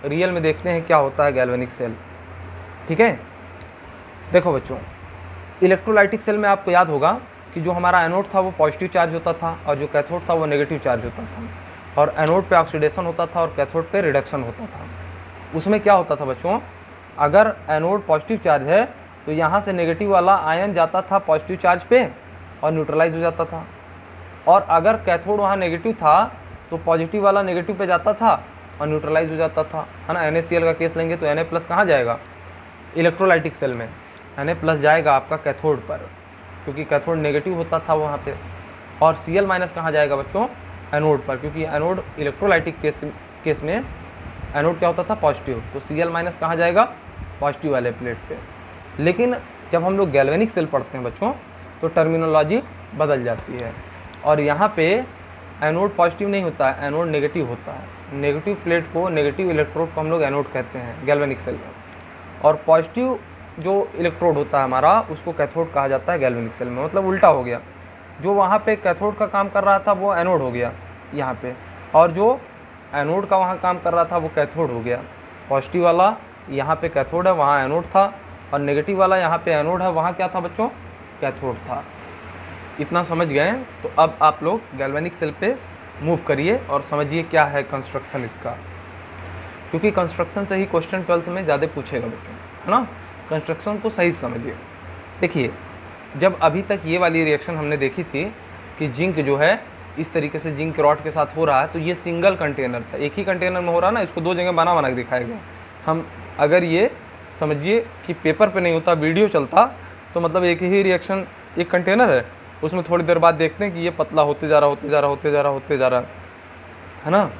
रियल में, देखते हैं क्या होता है गैल्वेनिक सेल, ठीक है। देखो बच्चों, इलेक्ट्रोलाइटिक सेल में आपको याद होगा कि जो हमारा एनोड था वो पॉजिटिव चार्ज होता था, और जो कैथोड था वो नेगेटिव चार्ज होता था, और एनोड पे ऑक्सीडेशन होता था और कैथोड पे रिडक्शन होता था। उसमें क्या होता था बच्चों, अगर एनोड पॉजिटिव चार्ज है तो यहाँ से नेगेटिव वाला आयन जाता था पॉजिटिव चार्ज पे और न्यूट्रलाइज हो जाता था, और अगर कैथोड वहाँ नेगेटिव था तो पॉजिटिव वाला नेगेटिव पे जाता था और न्यूट्रलाइज हो जाता था, है ना। NaCl का केस लेंगे तो Na+ कहाँ जाएगा, इलेक्ट्रोलाइटिक सेल में Na+ जाएगा आपका कैथोड पर, क्योंकि कैथोड नेगेटिव होता था वहाँ पे, और Cl- कहाँ जाएगा बच्चों, एनोड पर, क्योंकि एनोड इलेक्ट्रोलाइटिक केस में एनोड क्या होता था, पॉजिटिव, तो Cl- कहाँ जाएगा, पॉजिटिव वाले प्लेट पे। लेकिन जब हम लोग गैल्वेनिक सेल पढ़ते हैं बच्चों, तो टर्मिनोलॉजी बदल जाती है, और यहाँ पे एनोड पॉजिटिव नहीं होता है, एनोड नेगेटिव होता है। नेगेटिव प्लेट को, नेगेटिव इलेक्ट्रोड को हम लोग एनोड कहते हैं गैल्वेनिक सेल में, और पॉजिटिव जो इलेक्ट्रोड होता है हमारा, उसको कैथोड कहा जाता है गैल्वेनिक सेल में। मतलब उल्टा हो गया, जो वहाँ पे कैथोड का काम कर रहा था वो एनोड हो गया यहाँ पे, और जो एनोड का वहाँ काम कर रहा था वो कैथोड हो गया। पॉजिटिव वाला यहाँ पे कैथोड है, वहाँ एनोड था, और नेगेटिव वाला यहाँ पे एनोड है, वहाँ क्या था बच्चों, कैथोड था। इतना समझ गए। तो अब आप लोग गैल्वेनिक सेल पे मूव करिए और समझिए क्या है कंस्ट्रक्शन इसका, क्योंकि कंस्ट्रक्शन से ही क्वेश्चन 12th में ज़्यादा पूछेगा बच्चों, है ना। कंस्ट्रक्शन को सही समझिए। देखिए, जब अभी तक ये वाली रिएक्शन हमने देखी थी कि जिंक जो है इस तरीके से जिंक रॉड के साथ हो रहा है, तो ये सिंगल कंटेनर था, एक ही कंटेनर में हो रहा है ना, इसको दो जगह बना के दिखाया गया। हम अगर ये समझिए कि पेपर पे नहीं होता, वीडियो चलता, तो मतलब एक ही रिएक्शन, एक कंटेनर है, उसमें थोड़ी देर बाद देखते हैं कि ये पतला होते जा रहा है ना।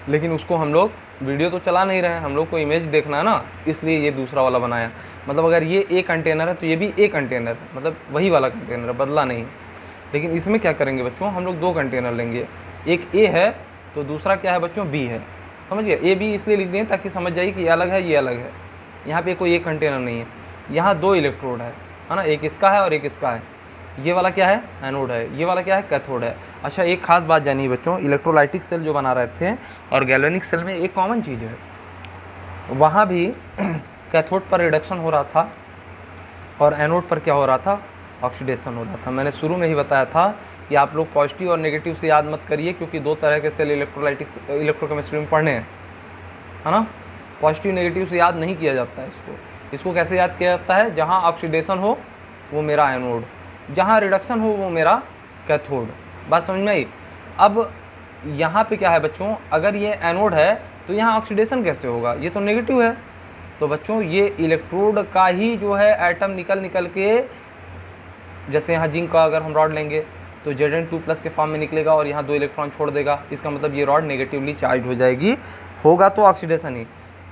लेकिन उसको हम लोग वीडियो तो चला नहीं रहे हैं, हम लोग को इमेज देखना है ना, इसलिए ये दूसरा वाला बनाया। मतलब अगर ये ए कंटेनर है तो ये भी ए कंटेनर है, मतलब वही वाला कंटेनर है, बदला नहीं। लेकिन इसमें क्या करेंगे बच्चों, हम लोग दो कंटेनर लेंगे, एक ए है तो दूसरा क्या है बच्चों, बी है। समझ गए, ए बी इसलिए लिख दें ताकि समझ जाइए कि ये अलग है, ये अलग है। यहाँ पे कोई एक कंटेनर नहीं है, यहाँ दो इलेक्ट्रोड है ना, एक इसका है और एक इसका है। ये वाला क्या है, एनोड है, ये वाला क्या है, कैथोड है। अच्छा, एक खास बात जानिए बच्चों, इलेक्ट्रोलाइटिक सेल जो बना रहे थे और गैल्वेनिक सेल में एक कॉमन चीज़ है, वहाँ भी कैथोड पर रिडक्शन हो रहा था और एनोड पर क्या हो रहा था, ऑक्सीडेशन हो रहा था। मैंने शुरू में ही बताया था कि आप लोग पॉजिटिव और नेगेटिव से याद मत करिए, क्योंकि दो तरह के सेल इलेक्ट्रोकेमिस्ट्री में पढ़ने हैं, है ना। पॉजिटिव नेगेटिव से याद नहीं किया जाता है इसको कैसे याद किया जाता है, जहाँ ऑक्सीडेशन हो वो मेरा एनोड, जहाँ रिडक्शन हो वो मेरा कैथोड। बात समझ में आई। अब यहाँ पे क्या है बच्चों, अगर ये एनोड है तो यहाँ ऑक्सीडेशन कैसे होगा, ये तो नेगेटिव है। तो बच्चों ये इलेक्ट्रोड का ही जो है एटम निकल के, जैसे यहाँ जिंक का अगर हम रॉड लेंगे तो Zn2+ के फॉर्म में निकलेगा और यहाँ दो इलेक्ट्रॉन छोड़ देगा, इसका मतलब ये रॉड नेगेटिवली चार्ज हो जाएगी, होगा तो ऑक्सीडेशन ही।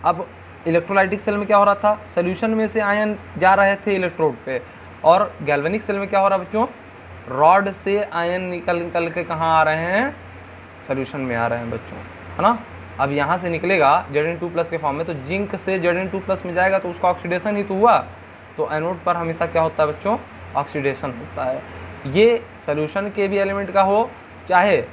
अब इलेक्ट्रोलाइटिक सेल में क्या हो रहा था, सोल्यूशन में से आयन जा रहे थे इलेक्ट्रोड पे, और गैल्वेनिक सेल में क्या हो रहा है बच्चों, रॉड से आयन निकल के कहाँ आ रहे हैं, सोल्यूशन में आ रहे हैं बच्चों, है ना। अब यहाँ से निकलेगा Zn2+ के फॉर्म में, तो जिंक से Zn2+ में जाएगा तो उसका ऑक्सीडेशन ही तो हुआ। तो एनोड पर हमेशा क्या होता है बच्चों, ऑक्सीडेशन होता है। ये सोल्यूशन के भी एलिमेंट का हो चाहे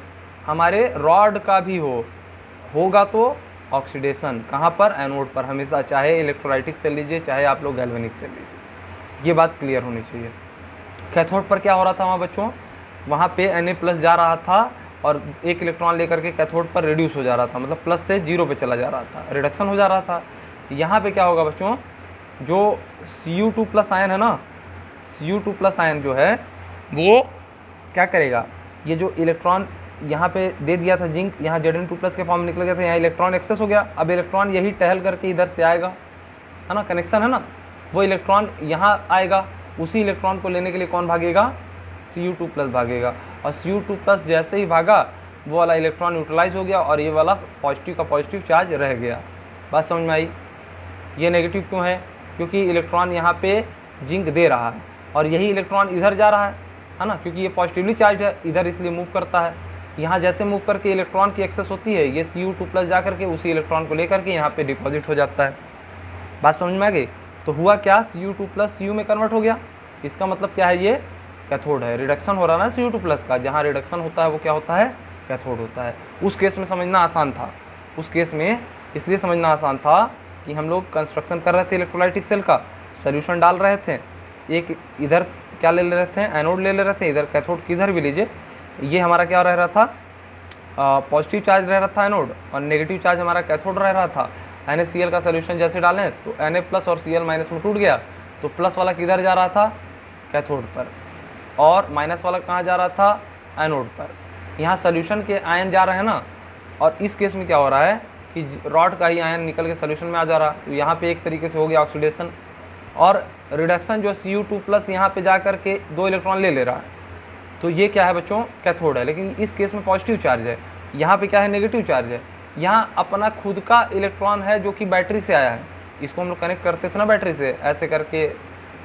हमारे रॉड का भी होगा तो ऑक्सीडेशन कहाँ पर, एनोड पर हमेशा, चाहे इलेक्ट्रोलाइटिक सेल लीजिए चाहे आप लोग गैल्वेनिक सेल लीजिए। ये बात क्लियर होनी चाहिए। कैथोड पर क्या हो रहा था वहाँ बच्चों, वहाँ पे Na+ जा रहा था और एक इलेक्ट्रॉन लेकर के कैथोड पर रिड्यूस हो जा रहा था, मतलब प्लस से जीरो पे चला जा रहा था, रिडक्शन हो जा रहा था। यहाँ पे क्या होगा बच्चों, जो Cu2+ आयन है ना, Cu2+ आयन जो है वो क्या करेगा, ये जो इलेक्ट्रॉन यहाँ पे दे दिया था जिंक, यहाँ Zn2+ के फॉर्म में निकल गया था, यहाँ इलेक्ट्रॉन एक्सेस हो गया। अब इलेक्ट्रॉन यही टहल करके इधर से आएगा, है ना, कनेक्शन है ना, वो इलेक्ट्रॉन यहाँ आएगा, उसी इलेक्ट्रॉन को लेने के लिए कौन भागेगा, Cu2+ भागेगा। और Cu2+ जैसे ही भागा वो वाला इलेक्ट्रॉन न्यूट्रलाइज हो गया और ये वाला पॉजिटिव का पॉजिटिव चार्ज रह गया। बात समझ में आई। ये नेगेटिव क्यों है, क्योंकि इलेक्ट्रॉन यहाँ पे जिंक दे रहा है और यही इलेक्ट्रॉन इधर जा रहा है ना, क्योंकि ये पॉजिटिवली चार्ज है, इधर इसलिए मूव करता है। यहाँ जैसे मूव करके इलेक्ट्रॉन की एक्सेस होती है, ये Cu2+ जा करके उसी इलेक्ट्रॉन को लेकर के यहाँ पे डिपॉजिट हो जाता है। बात समझ में आ गई। तो हुआ क्या, Cu2+ Cu में कन्वर्ट हो गया। इसका मतलब क्या है, ये कैथोड है, रिडक्शन हो रहा है ना Cu2+ का, जहाँ रिडक्शन होता है वो क्या होता है, कैथोड होता है। उस केस में समझना आसान था, उस केस में इसलिए समझना आसान था कि हम लोग कंस्ट्रक्शन कर रहे थे इलेक्ट्रोलाइटिक सेल का, सोल्यूशन डाल रहे थे, एक इधर क्या ले रहे थे, एनोड ले रहे थे, इधर कैथोड किधर भी लीजिए, ये हमारा क्या रह रहा था, पॉजिटिव चार्ज रह रहा था एनोड और नेगेटिव चार्ज हमारा कैथोड रह रहा था। NaCl का सोल्यूशन जैसे डालें तो Na+ और Cl- में टूट गया, तो प्लस वाला किधर जा रहा था, कैथोड पर, और माइनस वाला कहाँ जा रहा था, एनोड पर। यहाँ सोल्यूशन के आयन जा रहे हैं ना, और इस केस में क्या हो रहा है कि रॉड का ही आयन निकल के सोल्यूशन में आ जा रहा है, तो यहाँ पे एक तरीके से हो गया ऑक्सीडेशन और रिडक्शन, जो Cu2+ यहाँ पे जा कर के 2 इलेक्ट्रॉन ले रहा है, तो ये क्या है बच्चों, कैथोड है। लेकिन इस केस में पॉजिटिव चार्ज है, यहाँ पे क्या है, नेगेटिव चार्ज है। यहाँ अपना खुद का इलेक्ट्रॉन है जो कि बैटरी से आया है, इसको हम लोग कनेक्ट करते थे ना बैटरी से, ऐसे करके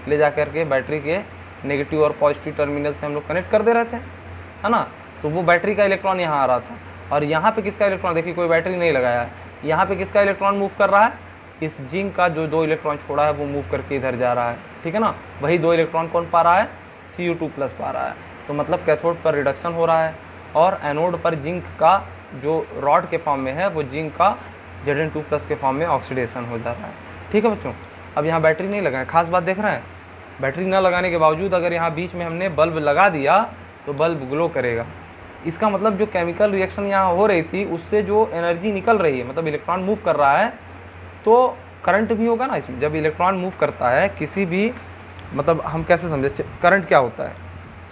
ले जा करके बैटरी के नेगेटिव और पॉजिटिव टर्मिनल से हम लोग कनेक्ट कर दे रहे थे, है ना। तो वो बैटरी का इलेक्ट्रॉन यहाँ आ रहा था और यहाँ पे किसका इलेक्ट्रॉन, देखिए कोई बैटरी नहीं लगाया है, यहाँ पे किसका इलेक्ट्रॉन मूव कर रहा है, इस जिंक का जो 2 इलेक्ट्रॉन छोड़ा है वो मूव करके इधर जा रहा है, ठीक है ना। वही 2 इलेक्ट्रॉन कौन पा रहा है, Cu2+ पा रहा है। तो मतलब कैथोड पर रिडक्शन हो रहा है और एनोड पर जिंक का जो रॉड के फॉर्म में है वो जिंक का Zn2+ के फॉर्म में ऑक्सीडेशन हो जा रहा है, ठीक है बच्चों। अब यहाँ बैटरी नहीं लगाए, खास बात देख रहे हैं, बैटरी ना लगाने के बावजूद अगर यहाँ बीच में हमने बल्ब लगा दिया तो बल्ब ग्लो करेगा। इसका मतलब जो केमिकल रिएक्शन यहाँ हो रही थी उससे जो एनर्जी निकल रही है, मतलब इलेक्ट्रॉन मूव कर रहा है, तो करंट भी होगा ना इसमें। जब इलेक्ट्रॉन मूव करता है किसी भी, मतलब हम कैसे समझे, करंट क्या होता है,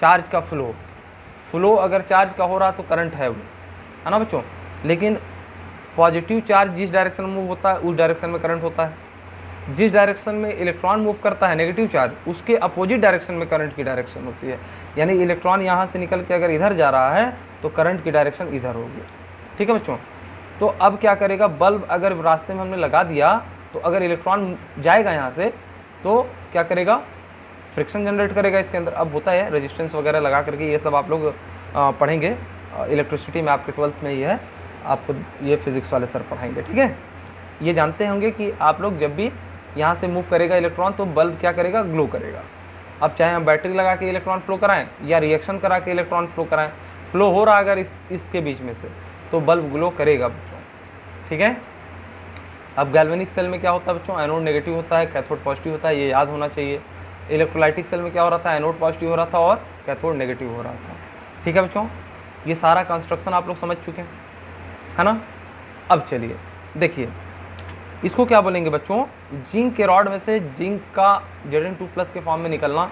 चार्ज का फ्लो अगर चार्ज का हो रहा तो करंट है वो, है ना बच्चों। लेकिन पॉजिटिव चार्ज जिस डायरेक्शन में मूव होता है उस डायरेक्शन में करंट होता है, जिस डायरेक्शन में इलेक्ट्रॉन मूव करता है नेगेटिव चार्ज, उसके अपोजिट डायरेक्शन में करंट की डायरेक्शन होती है। यानी इलेक्ट्रॉन यहाँ से निकल के अगर इधर जा रहा है तो करंट की डायरेक्शन इधर होगी, ठीक है बच्चों। तो अब क्या करेगा, बल्ब अगर रास्ते में हमने लगा दिया तो अगर इलेक्ट्रॉन जाएगा यहाँ से तो क्या करेगा, फ्रिक्शन जनरेट करेगा इसके अंदर। अब होता है रेजिस्टेंस वगैरह लगा करके, ये सब आप लोग पढ़ेंगे इलेक्ट्रिसिटी में, आपके 12th में ही है, आपको ये फिजिक्स वाले सर पढ़ाएंगे, ठीक है। ये जानते होंगे कि आप लोग जब भी यहाँ से मूव करेगा इलेक्ट्रॉन तो बल्ब क्या करेगा, ग्लो करेगा। अब चाहे हम बैटरी लगा के इलेक्ट्रॉन फ्लो कराएं या रिएक्शन करा के इलेक्ट्रॉन फ्लो कराएं, फ्लो हो रहा अगर इसके बीच में से तो बल्ब ग्लो करेगा बच्चों, ठीक है। अब गैल्वेनिक सेल में क्या होता है बच्चों, एनोड नेगेटिव होता है, कैथोड पॉजिटिव होता है, ये याद होना चाहिए। इलेक्ट्रोलाइटिक सेल में क्या हो रहा था, एनोड पॉजिटिव हो रहा था और कैथोड नेगेटिव हो रहा था, ठीक है बच्चों। ये सारा कंस्ट्रक्शन आप लोग समझ चुके हैं, है ना। अब चलिए देखिए, इसको क्या बोलेंगे बच्चों, जिंक के रॉड में से जिंक का Zn2+ के फॉर्म में निकलना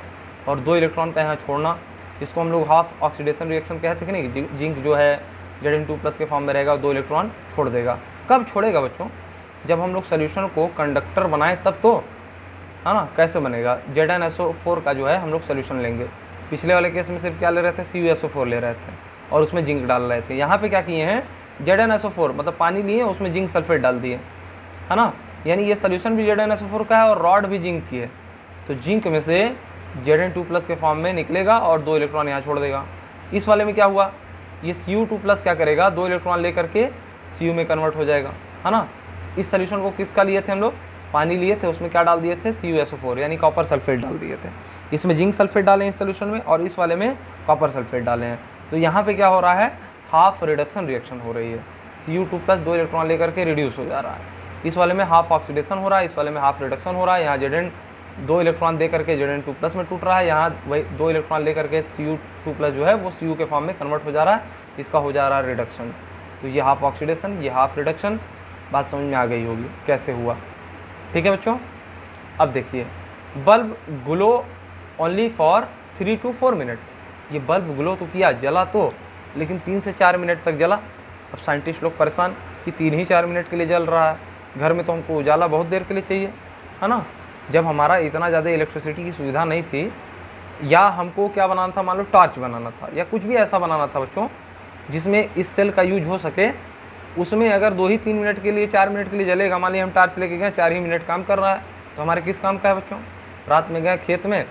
और 2 इलेक्ट्रॉन का यहाँ छोड़ना, इसको हम लोग हाफ ऑक्सीडेशन रिएक्शन कहते हैं कि नहीं। जिंक जो है Zn2+ के फॉर्म में रहेगा, 2 इलेक्ट्रॉन छोड़ देगा। कब छोड़ेगा बच्चों, जब हम लोग सोल्यूशन को कंडक्टर बनाएं तब तो, है ना। कैसे बनेगा, ZnSO4 का जो है हम लोग सोल्यूशन लेंगे। पिछले वाले केस में सिर्फ क्या ले रहे थे, CuSO4 ले रहे थे और उसमें जिंक डाल रहे थे। यहाँ पे क्या किए हैं, ZnSO4 मतलब पानी लिए, उसमें जिंक सल्फेट डाल दिए, है ना। यानी ये सोल्यूशन भी ZnSO4 का है और रॉड भी जिंक की है। तो जिंक में से Zn2+ के फॉर्म में निकलेगा और 2 इलेक्ट्रॉन यहाँ छोड़ देगा। इस वाले में क्या हुआ, ये Cu2+ क्या करेगा, 2 इलेक्ट्रॉन लेकर के Cu में कन्वर्ट हो जाएगा, है ना। इस सोल्यूशन को किसका लिए थे हम लोग, पानी लिए थे, उसमें क्या डाल दिए थे, CuSO4 यानी कॉपर सल्फेट डाल दिए थे। इसमें जिंक सल्फेट डाले इस सोल्यूशन में और इस वाले में कॉपर सल्फेट डाले हैं। तो यहाँ पे क्या हो रहा है, हाफ रिडक्शन रिएक्शन हो रही है। Cu2+ 2 इलेक्ट्रॉन लेकर के रिड्यूस हो जा रहा है, इस वाले में हाफ ऑक्सीडेशन हो रहा है, इस वाले में हाफ रिडक्शन हो रहा है। यहाँ Zn 2 इलेक्ट्रॉन दे करके Zn2+ में टूट रहा है, यहाँ वही 2 इलेक्ट्रॉन लेकर के Cu2+ जो है वो Cu के फॉर्म में कन्वर्ट हो जा रहा है। इसका हो जा रहा है रिडक्शन। तो ये हाफ ऑक्सीडेशन, ये हाफ रिडक्शन। बात समझ में आ गई होगी कैसे हुआ। ठीक है बच्चों, अब देखिए bulb glow only for 3 to 4 minute. ये बल्ब ग्लो तो किया, जला तो, लेकिन 3 से 4 मिनट तक जला। अब साइंटिस्ट लोग परेशान कि 3 ही 4 मिनट के लिए जल रहा है, घर में तो हमको उजाला बहुत देर के लिए चाहिए, है ना। जब हमारा इतना ज़्यादा इलेक्ट्रिसिटी की सुविधा नहीं थी, या हमको क्या बनाना था, मान लो टॉर्च बनाना था या कुछ भी ऐसा बनाना था बच्चों जिसमें इस सेल का यूज हो सके, उसमें अगर 2 ही 3 मिनट के लिए 4 मिनट के लिए जलेगा, मान लिया हम टॉर्च लेके गए 4 ही मिनट काम कर रहा है, तो हमारे किस काम का है बच्चों। रात में गए खेत में,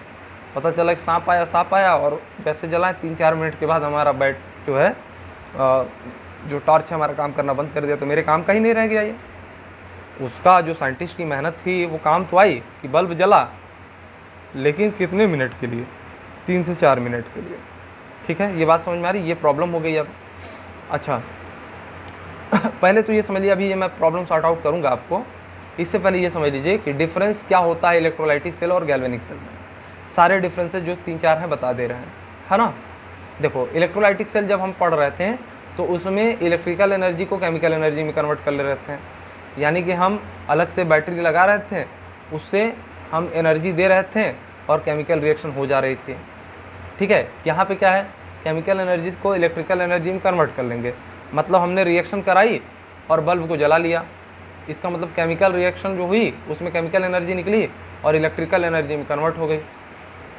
पता चला कि सांप आया और जैसे जलाएं 3-4 मिनट के बाद हमारा बैट जो है जो टॉर्च है हमारा काम करना बंद कर दिया, तो मेरे काम का ही नहीं रह गया ये। उसका जो साइंटिस्ट की मेहनत थी वो काम तो आई कि बल्ब जला, लेकिन कितने मिनट के लिए, 3 से 4 मिनट के लिए। ठीक है, ये बात समझ में आ रही, ये प्रॉब्लम हो गई अब। अच्छा पहले तो ये समझ लीजिए, अभी ये मैं प्रॉब्लम सॉर्ट आउट करूँगा आपको, इससे पहले ये समझ लीजिए कि डिफरेंस क्या होता है इलेक्ट्रोलाइटिक सेल और गैल्वेनिक सेल में। सारे डिफरेंसेस जो 3-4 हैं बता दे रहे हैं, है ना। देखो इलेक्ट्रोलाइटिक सेल जब हम पढ़ रहे थे तो उसमें इलेक्ट्रिकल एनर्जी को केमिकल एनर्जी में कन्वर्ट कर ले रहे थे, यानी कि हम अलग से बैटरी लगा रहे थे, उससे हम एनर्जी दे रहे थे और केमिकल रिएक्शन हो जा रही थी। ठीक है, यहाँ पे क्या है, केमिकल एनर्जी को इलेक्ट्रिकल एनर्जी में कन्वर्ट कर लेंगे, मतलब हमने रिएक्शन कराई और बल्ब को जला लिया। इसका मतलब केमिकल रिएक्शन जो हुई उसमें केमिकल एनर्जी निकली और इलेक्ट्रिकल एनर्जी में कन्वर्ट हो गई।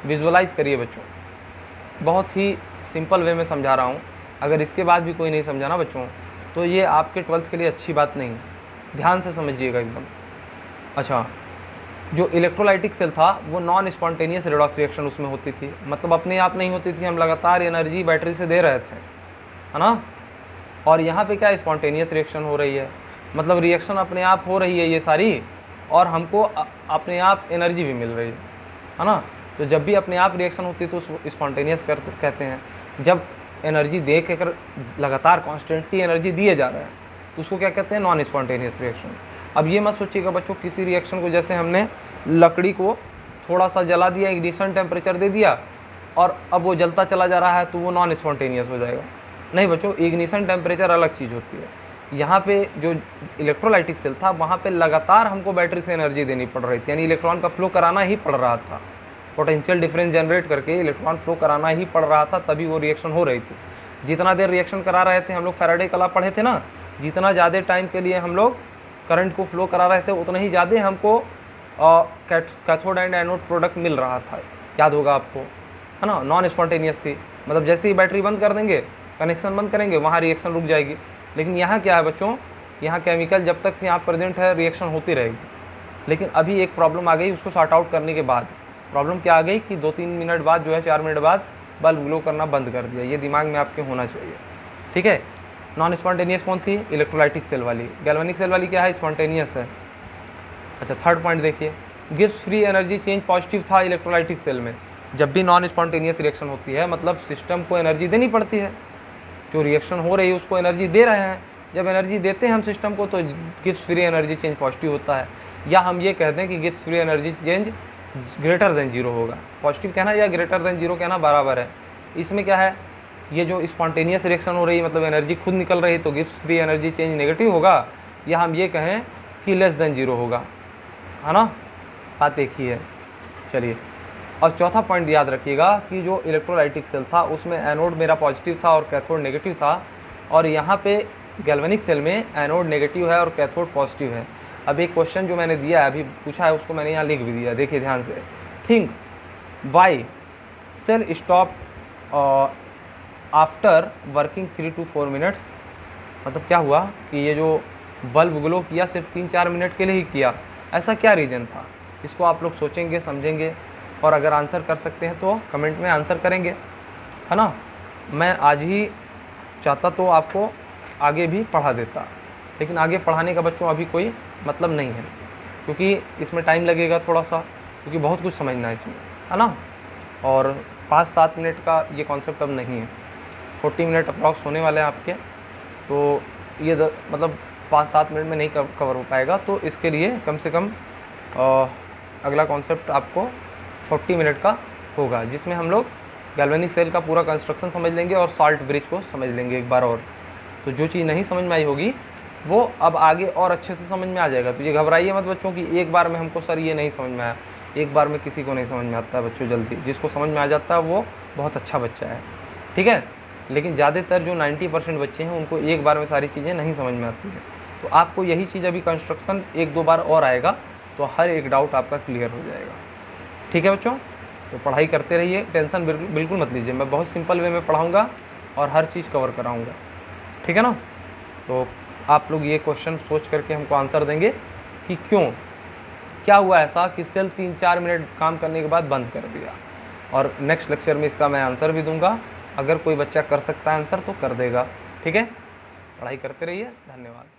विजुअलाइज करिए बच्चों, बहुत ही सिंपल वे में समझा रहा हूँ। अगर इसके बाद भी कोई नहीं समझा ना बच्चों, तो ये आपके 12th के लिए अच्छी बात नहीं है, ध्यान से समझिएगा एकदम। अच्छा, जो इलेक्ट्रोलाइटिक सेल था वो नॉन स्पॉन्टेनियस रिडॉक्स रिएक्शन उसमें होती थी, मतलब अपने आप नहीं होती थी, हम लगातार एनर्जी बैटरी से दे रहे थे, है ना। और यहाँ पे क्या स्पॉन्टेनियस रिएक्शन हो रही है, मतलब रिएक्शन अपने आप हो रही है ये सारी, और हमको अपने आप एनर्जी भी मिल रही है ना। तो जब भी अपने आप रिएक्शन होती है तो उसको स्पॉन्टेनियस कहते हैं। जब एनर्जी दे के कर लगातार कॉन्स्टेंटली एनर्जी दिए जा रहा है तो उसको क्या कहते हैं, नॉन स्पॉन्टेनियस रिएक्शन। अब ये मत सोचिएगा बच्चों किसी रिएक्शन को, जैसे हमने लकड़ी को थोड़ा सा जला दिया, इग्निशन टेम्परेचर दे दिया और अब वो जलता चला जा रहा है तो वो नॉन स्पॉन्टेनियस हो जाएगा। नहीं बच्चों, इग्निशन टेम्परेचर अलग चीज़ होती है। यहाँ पे जो इलेक्ट्रोलाइटिक सेल था वहाँ पे लगातार हमको बैटरी से एनर्जी देनी पड़ रही थी, यानी इलेक्ट्रॉन का फ्लो कराना ही पड़ रहा था, पोटेंशियल डिफरेंस जनरेट करके इलेक्ट्रॉन फ्लो कराना ही पड़ रहा था, तभी वो रिएक्शन हो रही थी। जितना देर रिएक्शन करा रहे थे, हम लोग फैराडे का लॉ पढ़े थे ना, जितना ज़्यादा टाइम के लिए हम लोग करंट को फ्लो करा रहे थे उतना ही ज़्यादा हमको कैथोड एंड एनोड प्रोडक्ट मिल रहा था, याद होगा आपको, है ना। नॉन स्पॉन्टेनियस थी, मतलब जैसे ही बैटरी बंद कर देंगे, कनेक्शन बंद करेंगे, वहाँ रिएक्शन रुक जाएगी। लेकिन यहाँ क्या है बच्चों, यहाँ केमिकल जब तक यहाँ प्रेजेंट है रिएक्शन होती रहेगी। लेकिन अभी एक प्रॉब्लम आ गई, उसको सॉर्ट आउट करने के बाद प्रॉब्लम क्या आ गई कि 2-3 मिनट बाद जो है 4 मिनट बाद बल्ब ग्लो करना बंद कर दिया। ये दिमाग में आपके होना चाहिए, ठीक है। नॉन स्पॉन्टेनियस कौन थी, इलेक्ट्रोलाइटिक सेल वाली। गैल्वेनिक सेल वाली क्या है, स्पॉन्टेनियस है। अच्छा, थर्ड पॉइंट देखिए, gives free energy change positive था इलेक्ट्रोलाइटिक सेल में। जब भी नॉन स्पॉन्टेनियस रिएक्शन होती है मतलब सिस्टम को एनर्जी देनी पड़ती है, जो रिएक्शन हो रही है उसको एनर्जी दे रहे हैं। जब एनर्जी देते हैं हम सिस्टम को तो gives free energy change positive होता है, या हम ये कहते हैं कि gives free energy change greater than zero होगा। पॉजिटिव कहना या ग्रेटर देन जीरो कहना बराबर है। इसमें क्या है, ये जो स्पॉन्टेनियस रिएक्शन हो रही है मतलब एनर्जी खुद निकल रही है तो gives free energy change negative होगा, या हम ये कहें कि लेस देन जीरो होगा, है ना। बात एक ही है। चलिए, और चौथा पॉइंट याद रखिएगा कि जो इलेक्ट्रोलाइटिक सेल था उसमें एनोड मेरा पॉजिटिव था और कैथोड नेगेटिव था, और यहाँ पे गैल्वेनिक सेल में एनोड नेगेटिव है और कैथोड पॉजिटिव है। अब एक क्वेश्चन जो मैंने दिया है अभी पूछा है उसको मैंने यहाँ लिख भी दिया, देखिए ध्यान से। Think why cell stop after working 3 to 4 minutes. मतलब क्या हुआ कि ये जो बल्ब ग्लो किया सिर्फ 3-4 मिनट के लिए ही किया, ऐसा क्या रीज़न था। इसको आप लोग सोचेंगे, समझेंगे, और अगर आंसर कर सकते हैं तो कमेंट में आंसर करेंगे, है ना। मैं आज ही चाहता तो आपको आगे भी पढ़ा देता, लेकिन आगे पढ़ाने का बच्चों अभी कोई मतलब नहीं है, क्योंकि इसमें टाइम लगेगा थोड़ा सा, क्योंकि बहुत कुछ समझना है इसमें, है ना। और 5-7 मिनट का ये कॉन्सेप्ट अब नहीं है, 40 मिनट अप्रॉक्स होने वाले हैं आपके, तो ये मतलब 5-7 मिनट में नहीं कवर हो पाएगा। तो इसके लिए कम से कम अगला कॉन्सेप्ट आपको 40 मिनट का होगा, जिसमें हम लोग गैल्वेनिक सेल का पूरा कंस्ट्रक्शन समझ लेंगे और सॉल्ट ब्रिज को समझ लेंगे एक बार और। तो जो चीज़ नहीं समझ में आई होगी वो अब आगे और अच्छे से समझ में आ जाएगा। तो ये घबराइए मत बच्चों कि एक बार में हमको सर ये नहीं समझ में आया। एक बार में किसी को नहीं समझ में आता है बच्चों जल्दी, जिसको समझ में आ जाता है वो बहुत अच्छा बच्चा है, ठीक है। लेकिन ज़्यादातर जो 90% बच्चे हैं उनको एक बार में सारी चीज़ें नहीं समझ में आती हैं। तो आपको यही चीज़ अभी कंस्ट्रक्शन 1-2 बार और आएगा तो हर एक डाउट आपका क्लियर हो जाएगा, ठीक है बच्चों। तो पढ़ाई करते रहिए, टेंशन बिल्कुल मत लीजिए, मैं बहुत सिंपल वे में पढ़ाऊँगा और हर चीज़ कवर कराऊँगा, ठीक है ना। तो आप लोग ये क्वेश्चन सोच करके हमको आंसर देंगे कि क्यों, क्या हुआ ऐसा कि सेल 3-4 मिनट काम करने के बाद बंद कर दिया। और नेक्स्ट लेक्चर में इसका मैं आंसर भी दूंगा। अगर कोई बच्चा कर सकता है आंसर तो कर देगा, ठीक है। पढ़ाई करते रहिए, धन्यवाद।